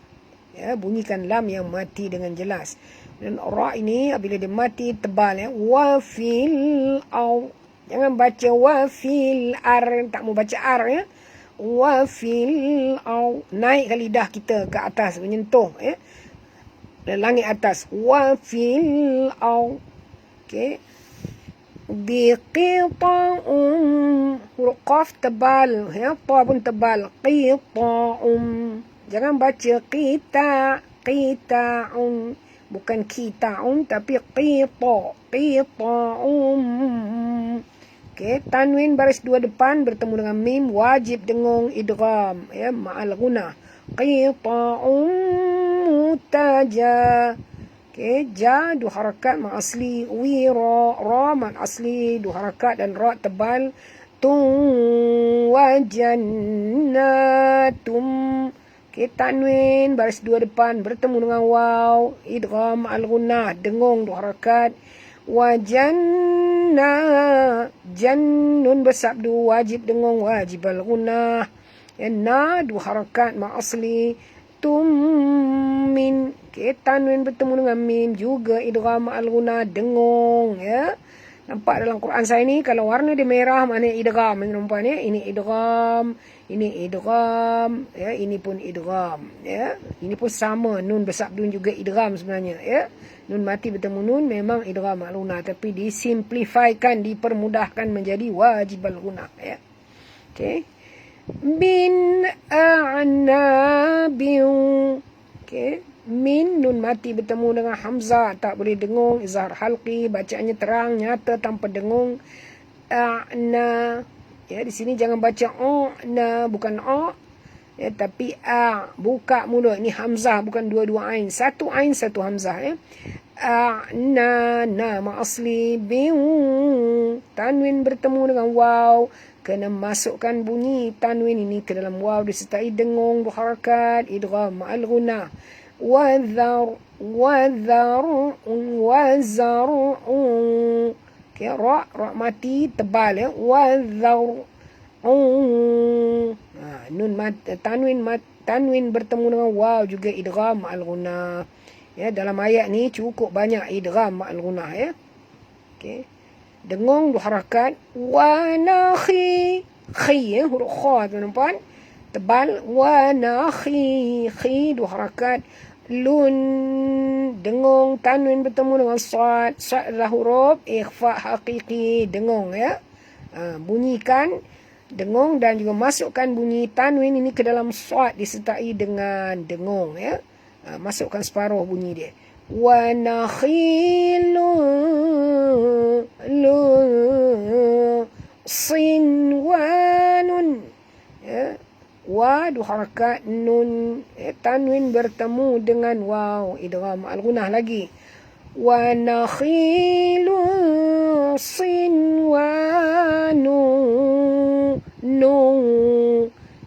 [SPEAKER 1] Ya, bunyikan lam yang mati dengan jelas. Dan ra ini apabila dia mati tebal ya. Wa fil jangan baca wa fil tak mau baca ar ya. Wa fil naikkan lidah kita ke atas menyentuh ya. Langit atas. Wa fil okey. Biqita'um huruf qaf tebal ya, ta pun tebal. Qita'um. Jangan baca qita'un. Bukan kita'un tapi qita'um. Okey, tanwin baris 2 depan bertemu dengan mim wajib dengung idgham ya, ma'al gunah. Qita'um mutaja. Okey, ja 2 harakat ma asli, ra ma asli 2 harakat dan ra tebal. Tun wa jannatum. Okey, tanwin baris 2 depan bertemu dengan waw idgham ma'al gunah, dengung 2 harakat. Wa jannun bersabdu wajib dengung wajib al-gunah. Na 2 harakat ma asli. Min. Okay, tanwin bertemu dengan mim juga idgham al-gunah, dengung ya. Nampak dalam Quran saya ni kalau warna dia merah maknanya idgham, nampak ya. Ini idgham ya, ini pun idgham ya. Ini pun sama, nun bersabdu juga idgham sebenarnya ya. Nun mati bertemu nun memang idgham al-gunah, tapi disimplifikan, dipermudahkan menjadi wajib al-gunah ya. Okey. Bin a'nabin. Okey. Min nun mati bertemu dengan hamzah, tak boleh dengung, izhar halqi, bacaannya terang nyata tanpa dengung. A'na ya, di sini jangan baca na, bukan ya, tapi buka mulut. Ini hamzah, bukan dua-dua ain, satu ain satu hamzah ya. Na ma asli. Bin tanwin bertemu dengan waw, kena masukkan bunyi tanwin ini ke dalam waw disertai dengung 2 harakat idgham ma'al gunah. Wa zar'un. Okay, ra mati tebal ya. Wa zar'un. Nun tanwin bertemu dengan waw juga idgham ma'al gunah. Ya, dalam ayat ni cukup banyak idgham ma'al gunah ya. Okey. Dengung 2 harakat. Wa nakhi ya, huruf kha tuan-tuan. Tebal. Wa nakhi 2 harakat. Lun dengung, tanwin bertemu dengan sad adalah huruf ikhfa hakiki, dengung ya. Bunyikan dengung dan juga masukkan bunyi tanwin ini ke dalam sad disertai dengan dengung ya. Masukkan separuh bunyi dia. Wa nakhilu sinwanun wa dua harakat nun tanwin bertemu dengan waw idgham al-ghunnah lagi. Wa nakhilun sinwanu nu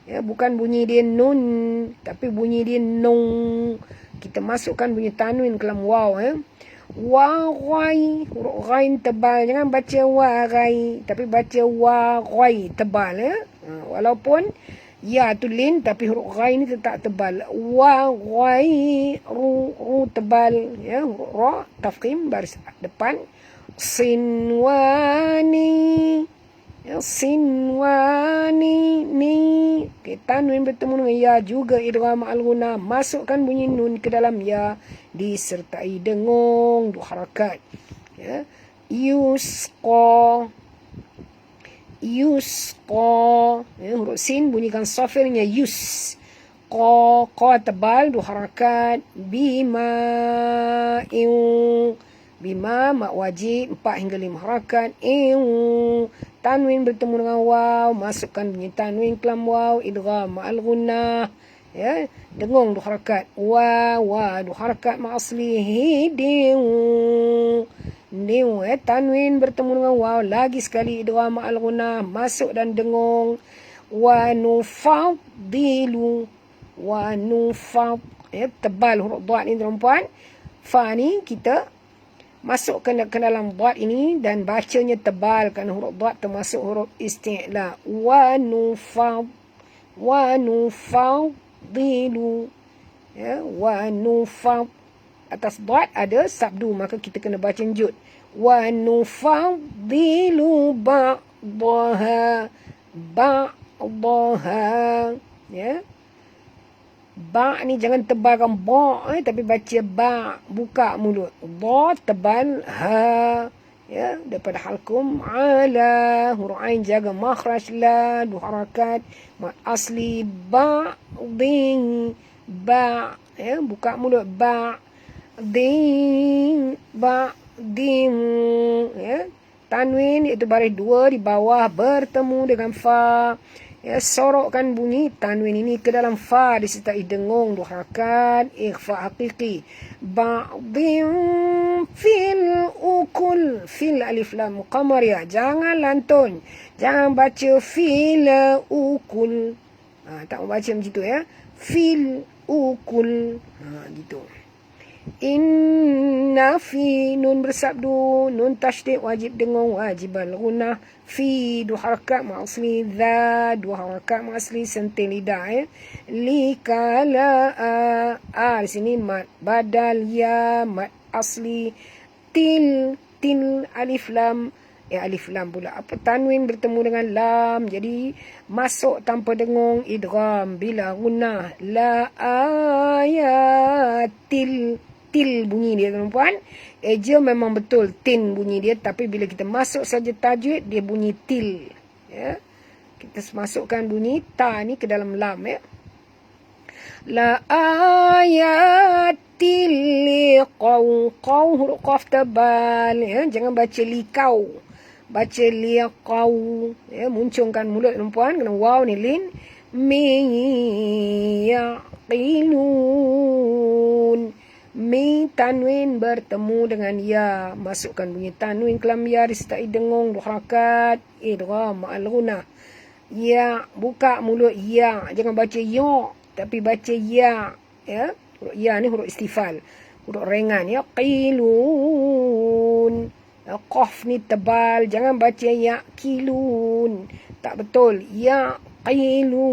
[SPEAKER 1] ya, bukan bunyi dia nun tapi bunyi dia nung. Kita masukkan bunyi tanwin ke dalam waw ya. Wa ghai, huruf ghain tebal, jangan baca wa ghai tapi baca wa ghai tebal ya. Walaupun ya tu lin tapi huruf ghai ni tetap tebal. Wa ghai ru tebal ya, huruf ra tafkhim baris depan. Sinwani ya, sinwani ni. Okay, tanwin bertemu dengan ya juga idgham al-ghunnah, masukkan bunyi nun ke dalam ya disertai dengung dua harakat ya. Yusqa yusqa ya, huruf sin bunyikan safirnya yus. Qa tebal dua harakat. Bima bima mak wajib 4 hingga 5 harakat. Tanwin bertemu dengan waw, masukkan bunyi tanwin ke dalam waw idgham al-ghunnah ya, dengung dua harakat. Wa dua harakat ma aslihi diu ya, tanwin bertemu dengan waw lagi sekali idgham al-ghunnah, masuk dan dengung. Wa nufaddilu ya, tebal huruf dad ni tuan-puan. Fa ni kita masukkan ke dalam dad ini dan bacanya tebal kerana huruf dad termasuk huruf isti'la. Wa nufaddilu ya, wa nufad atas dad ada sabdu, maka kita kena baca jud. Wa nufaddilu ba'daha ya. Ba ni jangan tebalkan ba tapi baca ba, buka mulut. Ba tebal ha ya, daripada halkum ala, huruf ain jaga makhraj la dua harakat. Mat asli ba ding ba ya, buka mulut ba ding ya. Tanwin iaitu baris 2 di bawah bertemu dengan fa ya, sorokkan bunyi tanwin ini ke dalam fa disertai dengung dua harakat ikhfa haqiqi. Ba'dhin fil ukul, fil alif lam qamar ya, jangan lantun, jangan baca fil ukul tak baca macam tu ya, fil ukul gitu. Inna fi nun bersabdu, nun tasydid wajib dengung, wajib al-ghunnah. Fi dua harakat ma asli, dha dua harakat ma asli sentil lidah ya. Likala di sini mat badal ya, mat asli. Til alif lam ya, alif lam pula apa, tanwin bertemu dengan lam jadi masuk tanpa dengung idgham bila ghunnah. La ayatil, til bunyi dia tuan-puan. Eja memang betul tin bunyi dia, tapi bila kita masuk saja tajwid dia bunyi til ya. Kita masukkan bunyi ta ni ke dalam lam ya. La ayatil liqaw, qaw huruf qaf tebal ya, jangan baca liqaw, baca liqaw ya, muncungkan mulut tuan-puan kena waw ni lin. Min yaqilun, mi tanwin bertemu dengan ya, masukkan bunyi tanwin ke dalam ya disertai dengung dua harakat idgham al-ghunnah. Ya, buka mulut ya, jangan baca ya tapi baca ya ya. Huruf ya ni huruf istifal, huruf ringan ya. Qilun ya, qaf ni tebal, jangan baca ya kilun, tak betul ya qilun.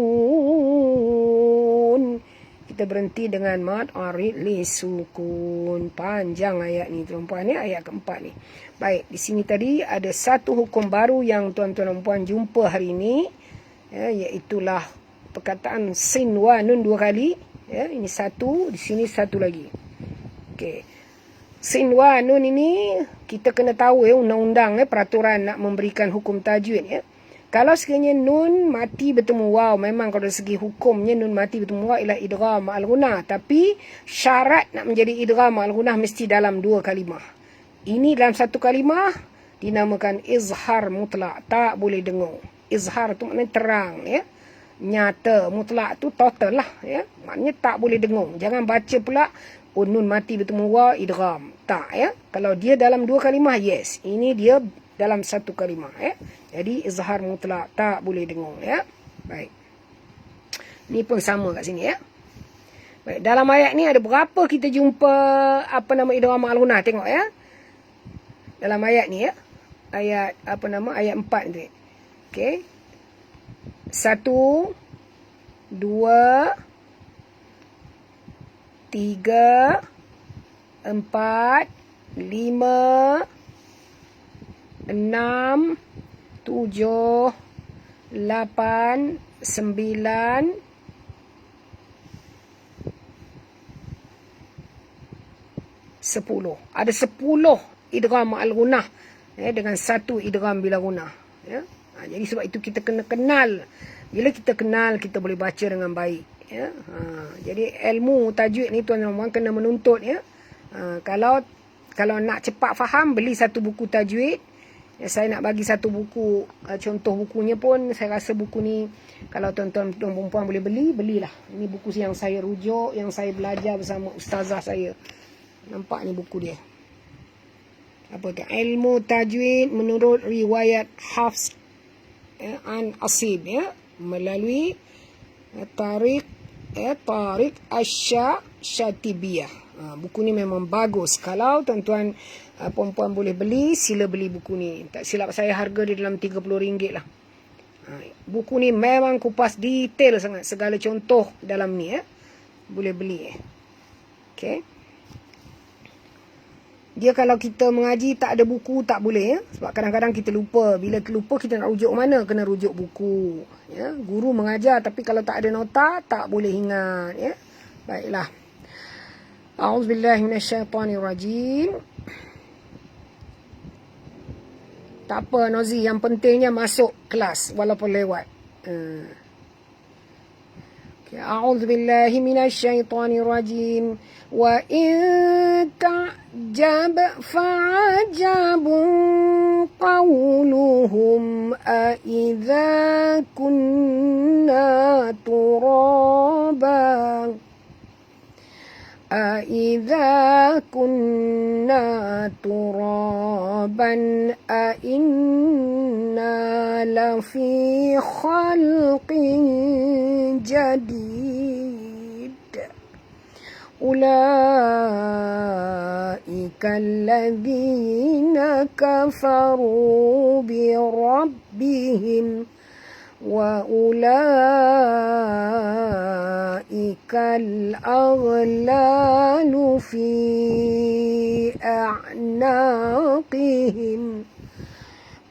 [SPEAKER 1] Kita berhenti dengan mad arid li sukun. Panjang ayat ni tuan-puan ya, ayat keempat ni. Baik, di sini tadi ada satu hukum baru yang tuan-tuan dan puan jumpa hari ini ya, iaitulah perkataan sin wa nun 2 kali ya. Ini satu, di sini satu lagi. Okey. Sin wa nun ini kita kena tahu ya, undang-undang peraturan nak memberikan hukum tajwid ya. Kalau sekiranya nun mati bertemu waw, memang kalau dari segi hukumnya nun mati bertemu waw ialah idgham al-ghunnah. Tapi syarat nak menjadi idgham al-ghunnah mesti dalam 2 kalimah. Ini dalam 1 kalimah dinamakan izhar mutlak, tak boleh dengung. Izhar tu maknanya terang ya. nyata, mutlak tu total lah, ya. Maknanya tak boleh dengung. Jangan baca pula nun mati bertemu wa idgham. Tak, ya. Kalau dia dalam 2 kalimah, yes. Ini dia dalam 1 kalimah, ya. Jadi izhar mutlak, tak boleh dengung, ya. Baik. Ni pun sama kat sini, ya. Baik, dalam ayat ni ada berapa kita jumpa idgham al-ghunah, tengok, ya. Dalam ayat ni, ya. Ayat ayat 4 ni. Okey. 1, 2, 3, 4, 5, 6, 7, 8, 9, 10. Ada 10 idgham al-ghunah, ya, dengan 1 idgham bila ghunah, ya. Jadi sebab itu kita kena kenal. Bila kita kenal, kita boleh baca dengan baik, ya. Jadi ilmu tajwid ni tuan-tuan kena menuntut, ya. Kalau nak cepat faham, beli satu buku tajwid. Ya, saya nak bagi satu buku, contoh bukunya pun saya rasa buku ni kalau tuan-tuan perempuan boleh belilah. Ini buku yang saya rujuk, yang saya belajar bersama ustazah saya. Nampak ni buku dia. Apa tu? Ilmu tajwid menurut riwayat Hafs an Asim, ya, melalui Tariq Asy-Syatibiyah. Buku ni memang bagus. Kalau tuan-tuan perempuan boleh beli, sila beli buku ni. Tak silap saya harga dia dalam RM30 lah. Buku ni memang kupas detail sangat, segala contoh dalam ni, ya. Boleh beli. Okey. Dia kalau kita mengaji tak ada buku, tak boleh, ya. Sebab kadang-kadang kita lupa. Bila lupa, kita nak rujuk mana? Kena rujuk buku, ya. Guru mengajar, tapi kalau tak ada nota, tak boleh ingat, ya. Baiklah. A'udzubillahi minasyaitonirrajim. Tak apa, Nozi. Yang pentingnya masuk kelas, walaupun lewat. A'udzubillahi minasyaitonirrajim. Wa in ta'jab fa'ajabun qawluhum a'idha kunna turaban أَإِذَا كُنَّا تُرَابًا أَإِنَّا لَفِي خَلْقٍ جَدِيدٍ أُولَئِكَ الَّذِينَ كَفَرُوا بِرَبِّهِمْ وَأُولَئِكَ الْأَغْلَالُ فِي أَعْنَاقِهِمْ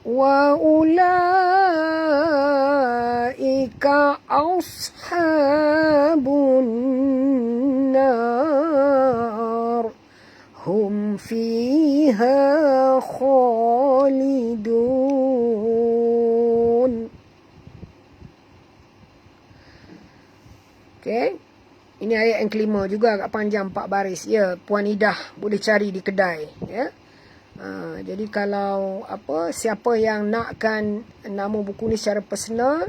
[SPEAKER 1] وَأُولَئِكَ أَصْحَابُ النَّارِ هُمْ فِيهَا خَالِدُونَ. Okay. Ini ayat yang kelima juga, agak panjang, 4 baris. Ya, Puan Idah boleh cari di kedai, ya. Jadi kalau siapa yang nakkan nama buku ni secara personal,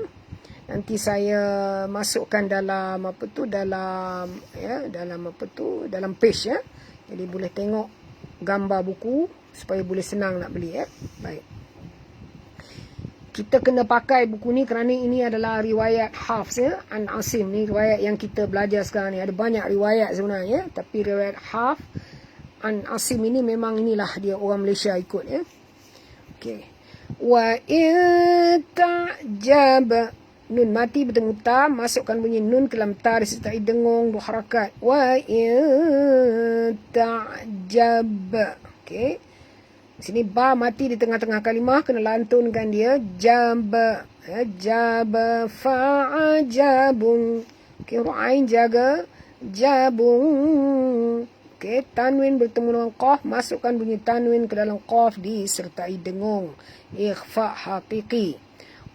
[SPEAKER 1] nanti saya masukkan dalam dalam page, ya. Jadi boleh tengok gambar buku supaya boleh senang nak beli, ya. Baik. Kita kena pakai buku ni kerana ini adalah riwayat Hafs, ya, An Asim. Ni riwayat yang kita belajar sekarang ni. Ada banyak riwayat sebenarnya, tapi riwayat Hafs An Asim ini memang inilah dia orang Malaysia ikut, ya. Okey. Wa in ta'jab, nun mati bertemu ta, masukkan bunyi nun ke dalam ta disertai dengung 2 harakat. Wa in ta'jab. Okey. Sini ba mati di tengah-tengah kalimah, kena lantunkan dia. Jab, jab fa'ajabun. Okey, huruf ain jaga. Jabun. Okey, tanwin bertemu dengan qaf, masukkan bunyi tanwin ke dalam qaf disertai dengung. Ikhfa haqiqi.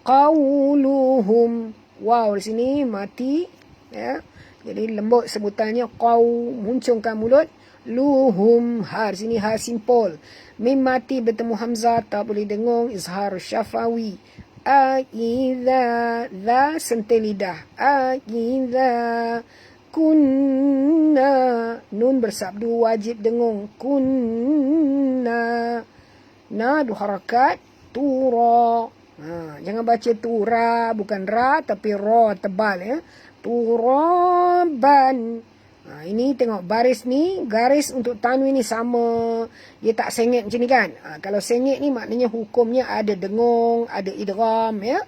[SPEAKER 1] Qawluhum. Wow, di sini mati, ya. Jadi lembut sebutannya, qaw, muncungkan mulut. Luhum, ha, di sini ha simpol. Mim mati bertemu hamzah, tak boleh dengung, izhar syafawi. Aidza, za sentil lidah. Aidza kunna, nun bersabdu wajib dengung. Kunna, na dua harakat, tura. Jangan baca tura, bukan ra tapi ra tebal ya. Turaban. Ini tengok baris ni, garis untuk tanwin ni sama. Dia tak sengit macam ni kan. Kalau sengit ni maknanya hukumnya ada dengung, ada idgham ya.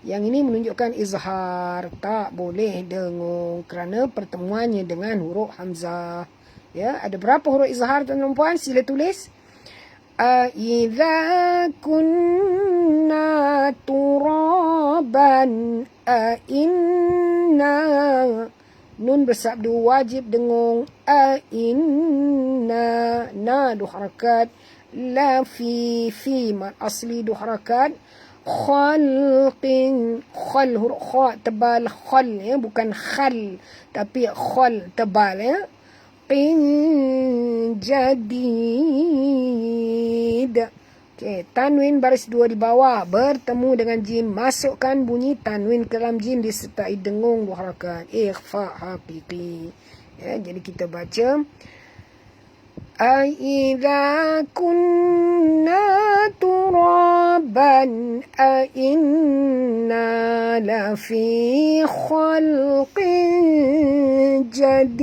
[SPEAKER 1] Yang ini menunjukkan izhar, tak boleh dengung kerana pertemuannya dengan huruf hamzah. Ya, ada berapa huruf izhar tuan-tuan dan puan? Sila tulis. Idza kunna turaban inna, nun bersabdu wajib dengung. Inna, na dua harakat. La fi mat asli dua harakat. Khalqin, khal huruf kha tebal, khal ya, bukan khal tapi khal tebal ya. Qin jadid. Okey, tanwin baris 2 di bawah bertemu dengan jim, masukkan bunyi tanwin ke dalam jim disertai dengung dua harakat. Ikhfa haqiqi. Ya, jadi kita baca Aidza kunna turaban inna lafi khalqin jadid.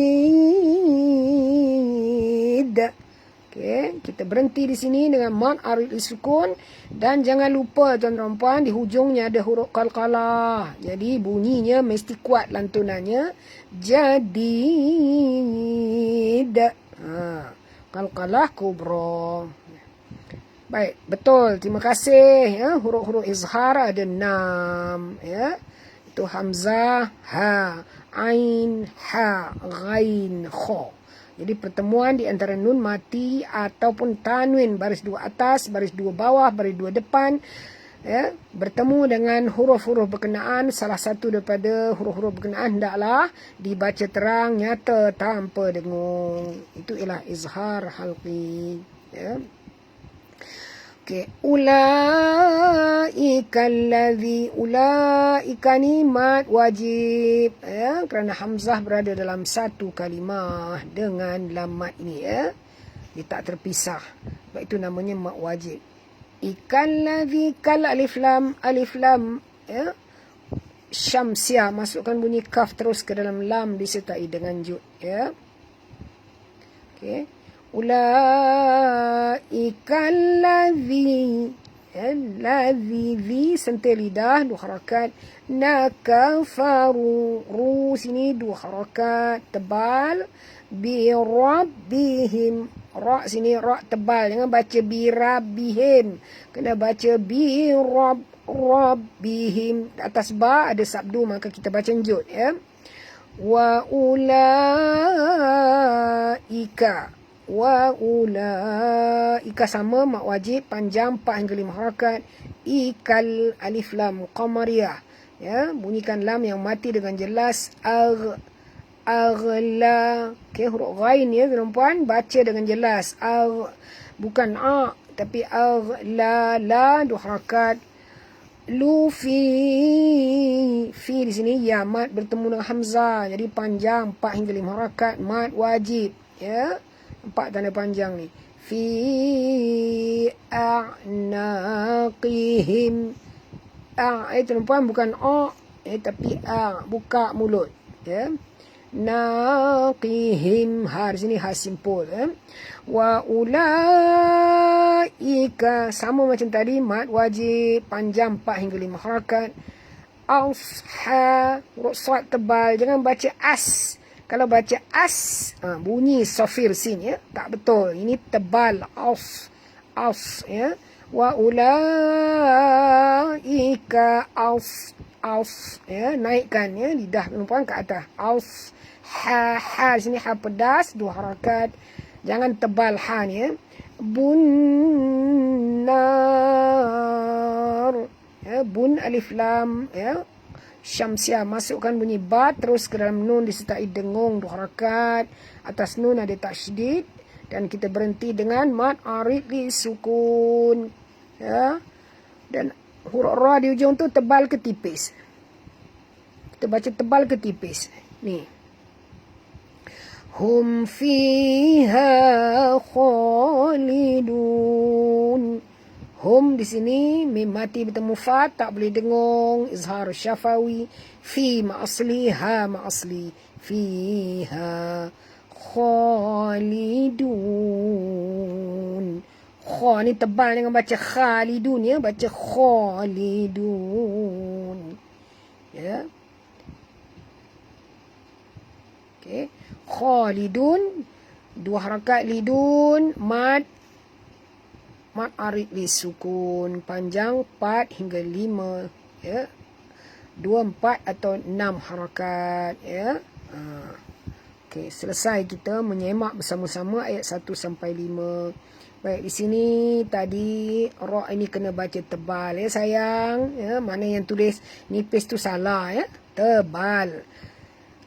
[SPEAKER 1] Okey, kita berhenti di sini dengan mad arid sukun dan jangan lupa tuan-tuan puan di hujungnya ada huruf qalqalah. Jadi bunyinya mesti kuat lantunannya. Jadid. Qalqalah kubra. Baik, betul. Terima kasih ya. Huruf-huruf izhar ada 6 ya. Itu hamzah, ha, ain, ha, ghain, kha. Jadi pertemuan di antara nun mati ataupun tanwin baris 2 atas, baris 2 bawah, baris 2 depan ya, bertemu dengan huruf-huruf berkenaan, salah satu daripada huruf-huruf berkenaan hendaklah dibaca terang, nyata, tanpa dengung. Itu ialah izhar halqi ya. Okey, ulaika allazi, ulaika ni mad wajib ya, kerana hamzah berada dalam satu kalimah dengan lam mad ini ya. Dia tak terpisah. Sebab itu namanya mad wajib. Ikan ladhi, kal alif lam ya. Syamsiah, masukkan bunyi kaf terus ke dalam lam disertai dengan jud ya. Okey. Ulaika ladhi ya, ladhi zi sentil lidah dua harakat. Nakafaru, ru sini dua harakat tebal. Bi rabbihim, ra sini ra tebal, jangan baca bi rabbihim, kena baca bi rabbihim. Atas ba ada sabdu maka kita baca jud ya. Wa ulaika, wa ulaika sama mak wajib panjang 4 hingga 5 harakat. Ikal alif lam qamariyah ya, bunyikan lam yang mati dengan jelas. Aghla. Okey, huruf ghain ya tuan-puan, baca dengan jelas. Bukan a tapi aghla, la dua harakat. Lufi, fi di sini ya mad bertemu dengan hamzah, jadi panjang 4 hingga 5 harakat, mad wajib ya. 4 tanda panjang ni. Fi a'naqihim. Tuan-puan bukan a tapi buka mulut ya. Naqihim, ha di sini ha simpul ya. Wa ulaika sama macam tadi, mad wajib panjang 4 hingga 5 harakat. Asha, huruf sad tebal, jangan baca as. Kalau baca as bunyi safir sin ya, tak betul. Ini tebal, as ya. Wa ulaika as ya, naikkan ya lidah tuan-puan ke atas. As, ha sini ha pedas dua harakat, jangan tebal ha ni ya. Bunnar ya, bun alif lam ya. Syamsiah, masukkan bunyi ba terus ke dalam nun disertai dengung dua harakat. Atas nun ada tasydid dan kita berhenti dengan mad arid li sukun ya. Dan huruf ra di ujung tu tebal ke tipis? Kita baca tebal ke tipis? Ni. Hum fiha khalidun. Hum di sini mim mati bertemu fa, tak boleh dengung, izhar syafawi. Fi ma asli, ha ma asli. Fiha khalidun. Kha ni tebal dengan baca khalidun ya, baca khalidun. Ya. Okey. Khalidun, dua harakat lidun, mad arid li sukun, panjang 4 hingga 5 ya. 2, 4 atau 6 harakat ya. Okey, selesai kita menyemak bersama-sama ayat 1 sampai 5. Baik, di sini tadi ra ini kena baca tebal ya sayang ya. Mana yang tulis nipis tu salah ya. Tebal.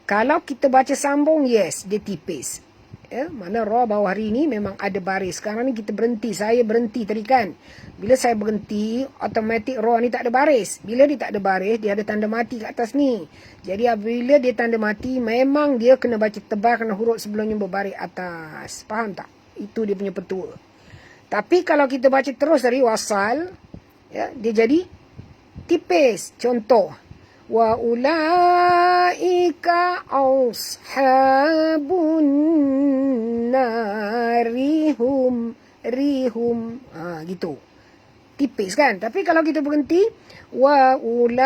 [SPEAKER 1] Kalau kita baca sambung, yes, dia tipis. Ya, mana ra bawah hari ni memang ada baris. Sekarang ni kita berhenti. Saya berhenti tadi kan. Bila saya berhenti, automatik ra ni tak ada baris. Bila dia tak ada baris, dia ada tanda mati kat atas ni. Jadi apabila dia tanda mati, memang dia kena baca tebal kerana huruf sebelumnya berbaris atas. Faham tak? Itu dia punya petua. Tapi kalau kita baca terus dari wasal, ya, dia jadi tipis. Contoh. Wa ulaika ashabun narihum rihum, gitu. Tipis kan? Tapi kalau kita berhenti, wa ulaika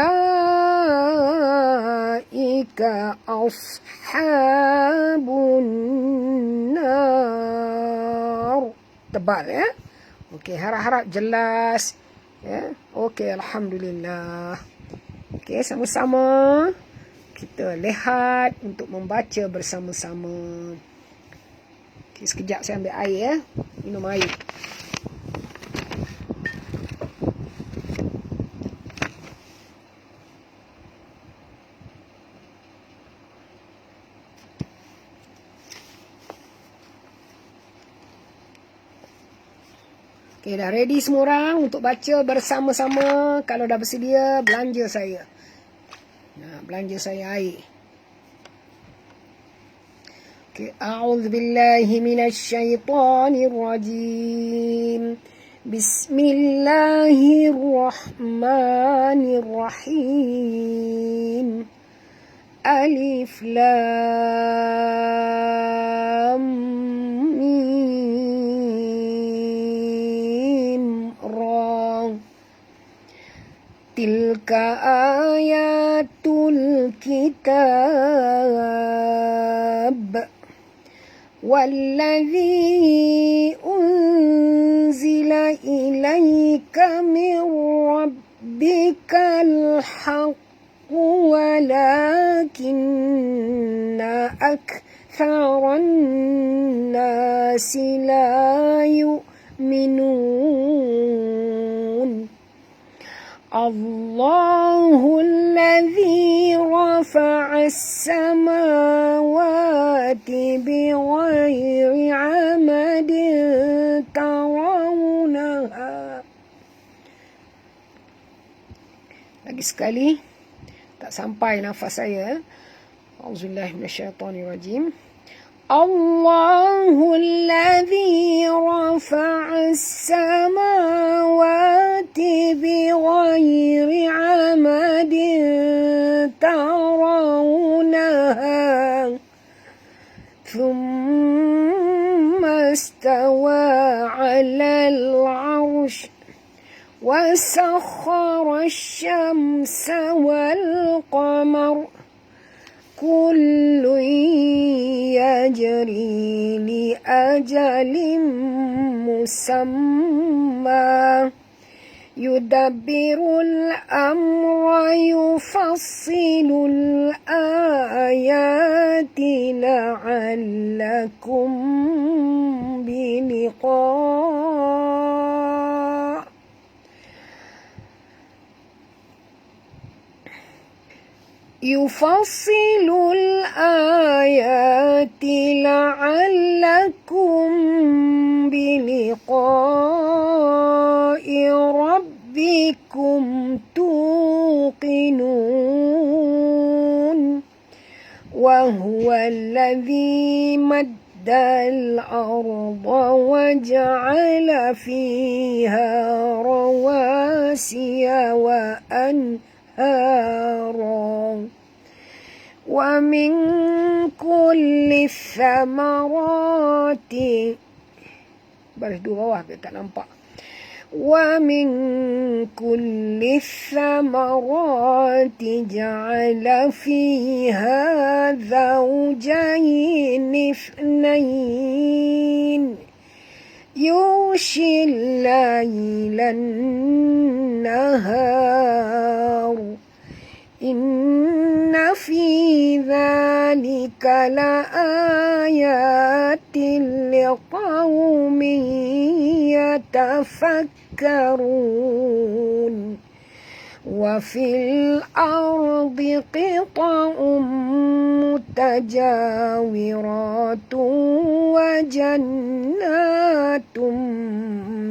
[SPEAKER 1] ashabun nar. Tebal ya. Okey, harap-harap jelas ya. Okey, alhamdulillah. Okey, sama-sama kita lihat untuk membaca bersama-sama. Okey, sekejap saya ambil air ya. Minum air. Okey, dah ready semua orang untuk baca bersama-sama. Kalau dah bersedia, belanja saya. Belanja saya air. Okey, a'udzubillahi minasyaitonirrajim. Bismillahirrahmanirrahim. Alif lam mim ra. Tilka ayatul kitab walladzi unzila ilaika min rabbikal haqqu walakinna aktharan nasi la yu'minun. Allahul ladzi rafa'as samawati bighairi 'amadin tarawunaha. Lagi sekali, tak sampai nafas saya. Auzubillahi minasyaitonirrajim. Allahul ladzi rafa'as samawati bighairi 'amadin tarawunaha thumma istawa 'alal 'arsy wa sakhkhara asy-syamsa wal qamara kullun yajri li ajalin musamma yudabbirul amra yufassilul ayati la'allakum biliqa' yufassilul ayati la'allakum biliqa'i rabbikum وجعل فيها رواسي وأنهارا ومن كل الثمرات baris dua bawah tak nampak. ومن كل الثمرات جعل فيها زوجين اثنين يغشي الليل النهار إن في ذلك لآيات لقوم يتفكرون وفي الأرض قطع متجاورات وجنات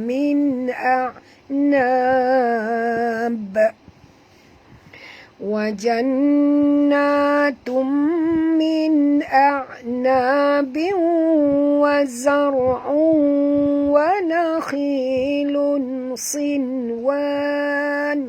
[SPEAKER 1] من أعناب وزرع ونخيل صنوان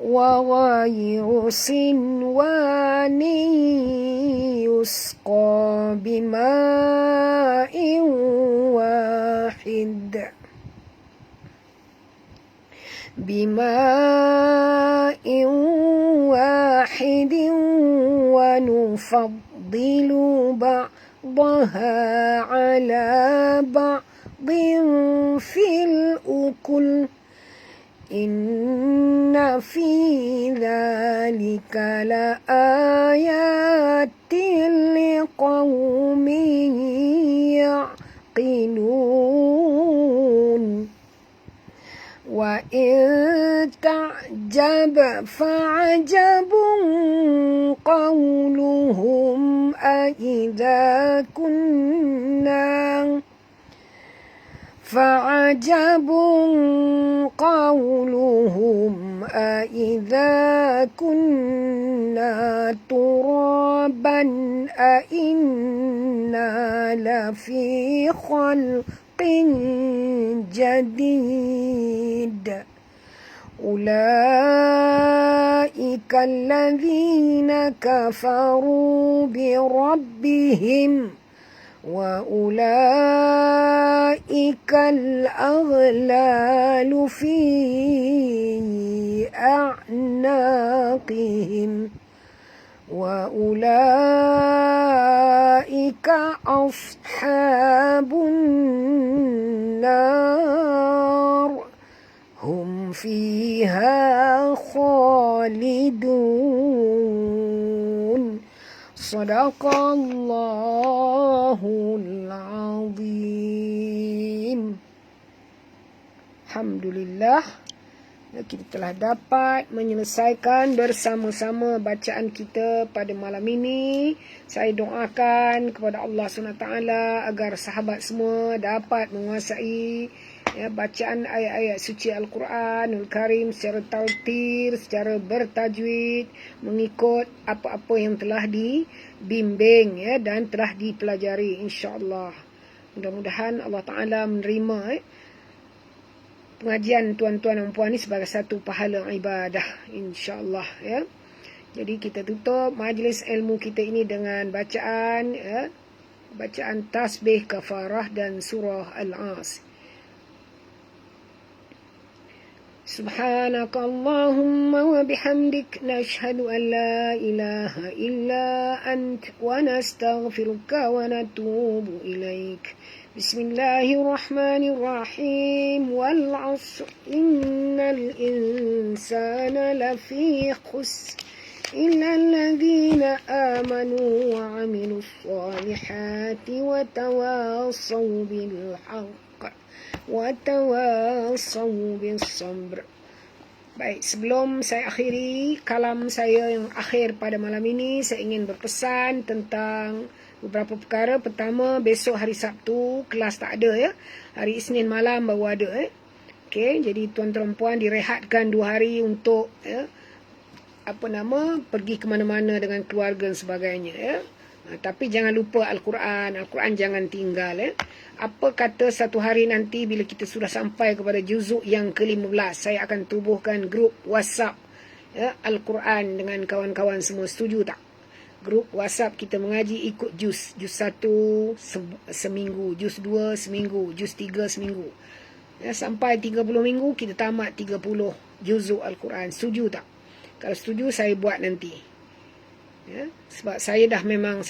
[SPEAKER 1] وغير صنوان يسقى بماء واحد ونفضل بعضها على بعض في الأكل إن في ذلك لآيات لقوم يعقلون وإن تعجب فعجب قولهم أإذا كنا ترابا أإنا لفي خلق جديد أولئك الذين كفروا بربهم وأولئك الأغلال في أعناقهم وأولئك أصحاب النار هم فيها خالدون صدق الله العظيم. Alhamdulillah, kita telah dapat menyelesaikan bersama-sama bacaan kita pada malam ini. Saya doakan kepada Allah SWT agar sahabat semua dapat menguasai bacaan ayat-ayat suci Al-Quranul Karim secara taltir, secara bertajwid, mengikut apa-apa yang telah dibimbing dan telah dipelajari, insya-Allah. Mudah-mudahan Allah Ta'ala menerima pengajian tuan-tuan dan puan ni sebagai satu pahala ibadah, insya-Allah ya. Jadi kita tutup majlis ilmu kita ini dengan bacaan bacaan tasbih, kafarah dan surah Al-As. Subhanaka Allahumma wa bihamdik nashhadu an la ilaha illa ant wa nastaghfiruka wa natubu ilaik. Bismillahirrahmanirrahim. Wal 'asr innal insana lafi khusr illa alladhina amanu wa 'amilus salihati wa tawassaw bil haqq wa tawassaw bis sabr. Baik, sebelum saya akhiri kalam saya yang akhir pada malam ini, saya ingin berpesan tentang beberapa perkara. Pertama, besok hari Sabtu kelas tak ada ya. Hari Isnin malam baru ada Okey, jadi tuan-tuan puan direhatkan 2 hari untuk pergi ke mana-mana dengan keluarga dan sebagainya tapi jangan lupa Al-Quran. Al-Quran jangan tinggal Apa kata satu hari nanti bila kita sudah sampai kepada juzuk yang ke-15, saya akan tubuhkan grup WhatsApp Al-Quran dengan kawan-kawan semua. Setuju tak? Grup WhatsApp kita mengaji ikut juz 1 seminggu, juz 2 seminggu, juz 3 seminggu sampai 30 minggu kita tamat 30 juzuk Al-Quran. Setuju tak? Kalau setuju saya buat nanti sebab saya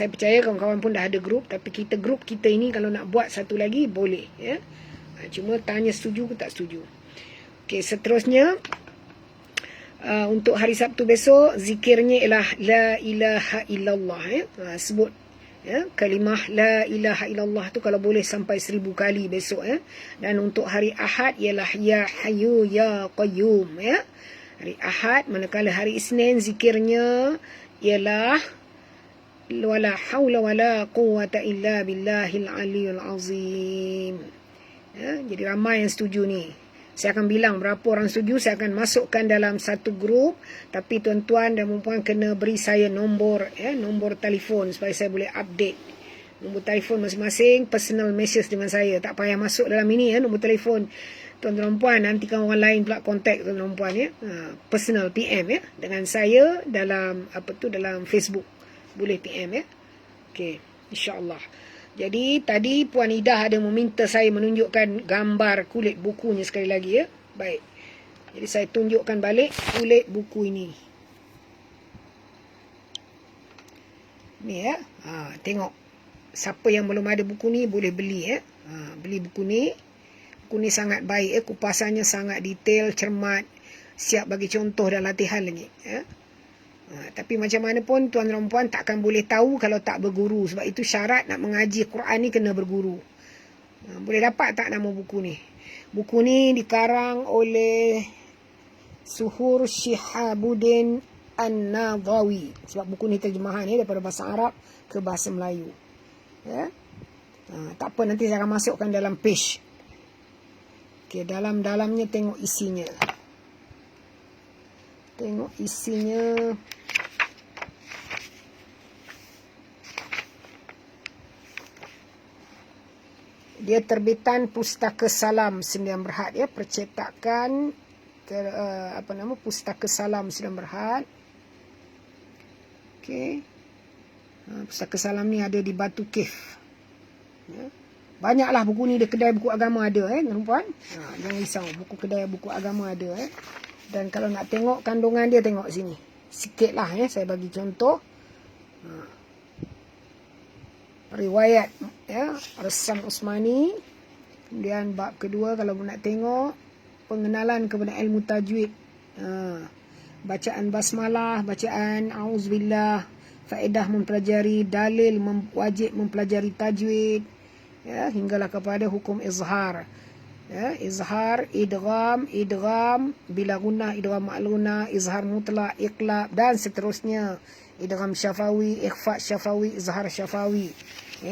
[SPEAKER 1] percaya kawan-kawan pun dah ada grup, tapi grup kita ini kalau nak buat satu lagi boleh cuma tanya setuju ke tak setuju. Okey, seterusnya untuk hari Sabtu besok zikirnya ialah la ilaha illallah sebut kalimah la ilaha illallah tu kalau boleh sampai 1000 kali besok dan untuk hari Ahad ialah ya hayyu ya qayyum hari Ahad. Manakala hari Isnin zikirnya ialah wala haula wala quwwata illa billahil aliyul azim jadi ramai yang setuju ni. Saya akan bilang berapa orang setuju, saya akan masukkan dalam satu grup, tapi tuan-tuan dan puan-puan kena beri saya nombor nombor telefon supaya saya boleh update nombor telefon masing-masing, personal message dengan saya. Tak payah masuk dalam ini nombor telefon tuan-tuan puan, nanti kan orang lain pula kontak tuan-tuan puan personal PM dengan saya dalam dalam Facebook. Boleh PM Okey, insya-Allah. Jadi tadi Puan Ida ada meminta saya menunjukkan gambar kulit bukunya sekali lagi Baik. Jadi saya tunjukkan balik kulit buku ini. Ni tengok. Siapa yang belum ada buku ni boleh beli beli buku ni. Buku ni sangat baik kupasannya sangat detail, cermat, siap bagi contoh dan latihan lagi tapi macam mana pun tuan dan puan takkan boleh tahu kalau tak berguru. Sebab itu syarat nak mengaji Quran ni kena berguru. Boleh dapat tak nama buku ni? Buku ni dikarang oleh Suhur Shihabuddin An-Nadhawi. Sebab buku ni terjemahan daripada bahasa Arab ke bahasa Melayu. Tak apa, nanti saya akan masukkan dalam page. Okey, dalam-dalamnya tengok isinya. Tengok isinya. Dia terbitan Pustaka Salam Sembilan Berhad percetakan Pustaka Salam Sembilan Berhad. Okey. Pustaka Salam ni ada di Batu Cave. Banyaklah buku ni, di kedai buku agama ada tuan-tuan. Jangan risau, buku kedai buku agama ada Dan kalau nak tengok kandungan dia, tengok sini. Sikitlah saya bagi contoh. Riwayat Rasam Usmani. Kemudian bab kedua kalau nak tengok pengenalan kepada ilmu tajwid. Bacaan basmalah, bacaan auzubillah, faedah mempelajari dalil, wajib mempelajari tajwid hinggalah kepada hukum izhar. Izhar, idgham bila gunnah, idgham ma'luna, izhar mutlak, iqlab dan seterusnya. Idgham syafawi, ikhfa syafawi, izhar syafawi.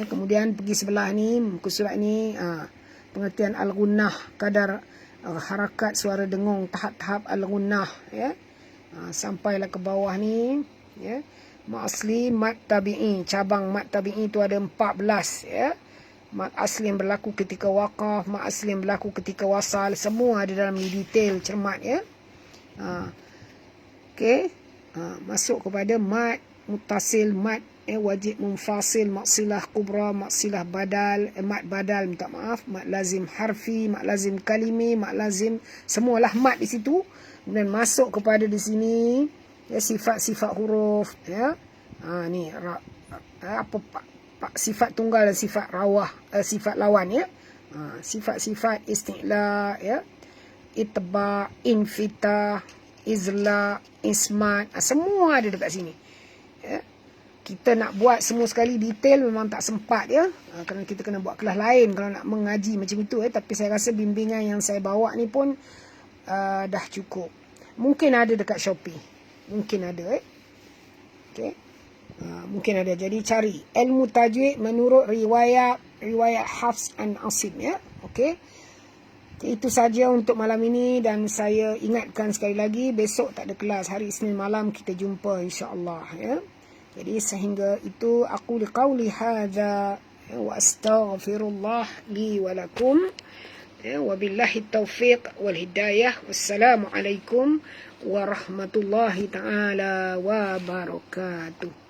[SPEAKER 1] Kemudian pergi sebelah ni, muka surat ni, pengertian al-gunnah, kadar harakat suara dengung, tahap-tahap al-gunnah sampailah ke bawah ni mat asli, mat tabi'i. Cabang mat tabi'i tu ada 14 mat asli yang berlaku ketika waqaf, mat asli yang berlaku ketika wasal, semua ada dalam ni, detail, cermat Okey. Masuk kepada mat mutasil, mat wajib munfasil, mat silah kubra, mat silah badal, mat badal, minta maaf, mat lazim harfi, mat lazim kalimi, mat lazim, semualah mat di situ. Kemudian masuk kepada di sini sifat-sifat huruf ni sifat tunggal dan sifat rawah, sifat lawan sifat-sifat isti'la itba, infitah, izla, ismat, semua ada dekat sini. Kita nak buat semua sekali detail memang tak sempat kerana kita kena buat kelas lain kalau nak mengaji macam itu tapi saya rasa bimbingan yang saya bawa ni pun dah cukup. Mungkin ada dekat Shopee, mungkin ada Okey. Mungkin ada. Jadi cari ilmu tajwid menurut riwayat Hafs an Asim, ya. Okey. Itu saja untuk malam ini, dan saya ingatkan sekali lagi, besok tak ada kelas, hari Isnin malam kita jumpa insya-Allah, ya. Jadi sehingga itu aku liqauli hadza wa astaghfirullah li wa lakum, wa billahi taufiq wal hidayah. Wassalamualaikum warahmatullahi taala wabarakatuh.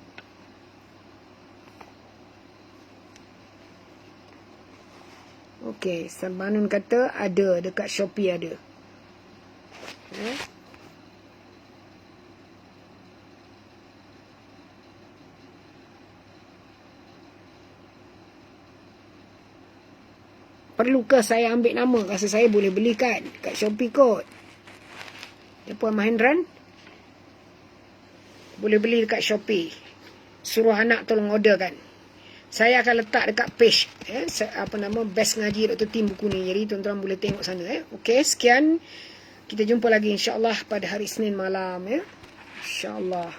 [SPEAKER 1] Okey, Salmanun kata ada dekat Shopee ada. Perlukah saya ambil nama? Rasa saya boleh belikan kat Shopee kot. Ya Puan Mahendran? Boleh beli dekat Shopee. Suruh anak tolong orderkan. Saya akan letak dekat page, Best Ngaji Dr. Tim buku ni. Jadi tuan-tuan boleh tengok sana, Okey, sekian. Kita jumpa lagi insya-Allah pada hari Isnin malam, insya-Allah.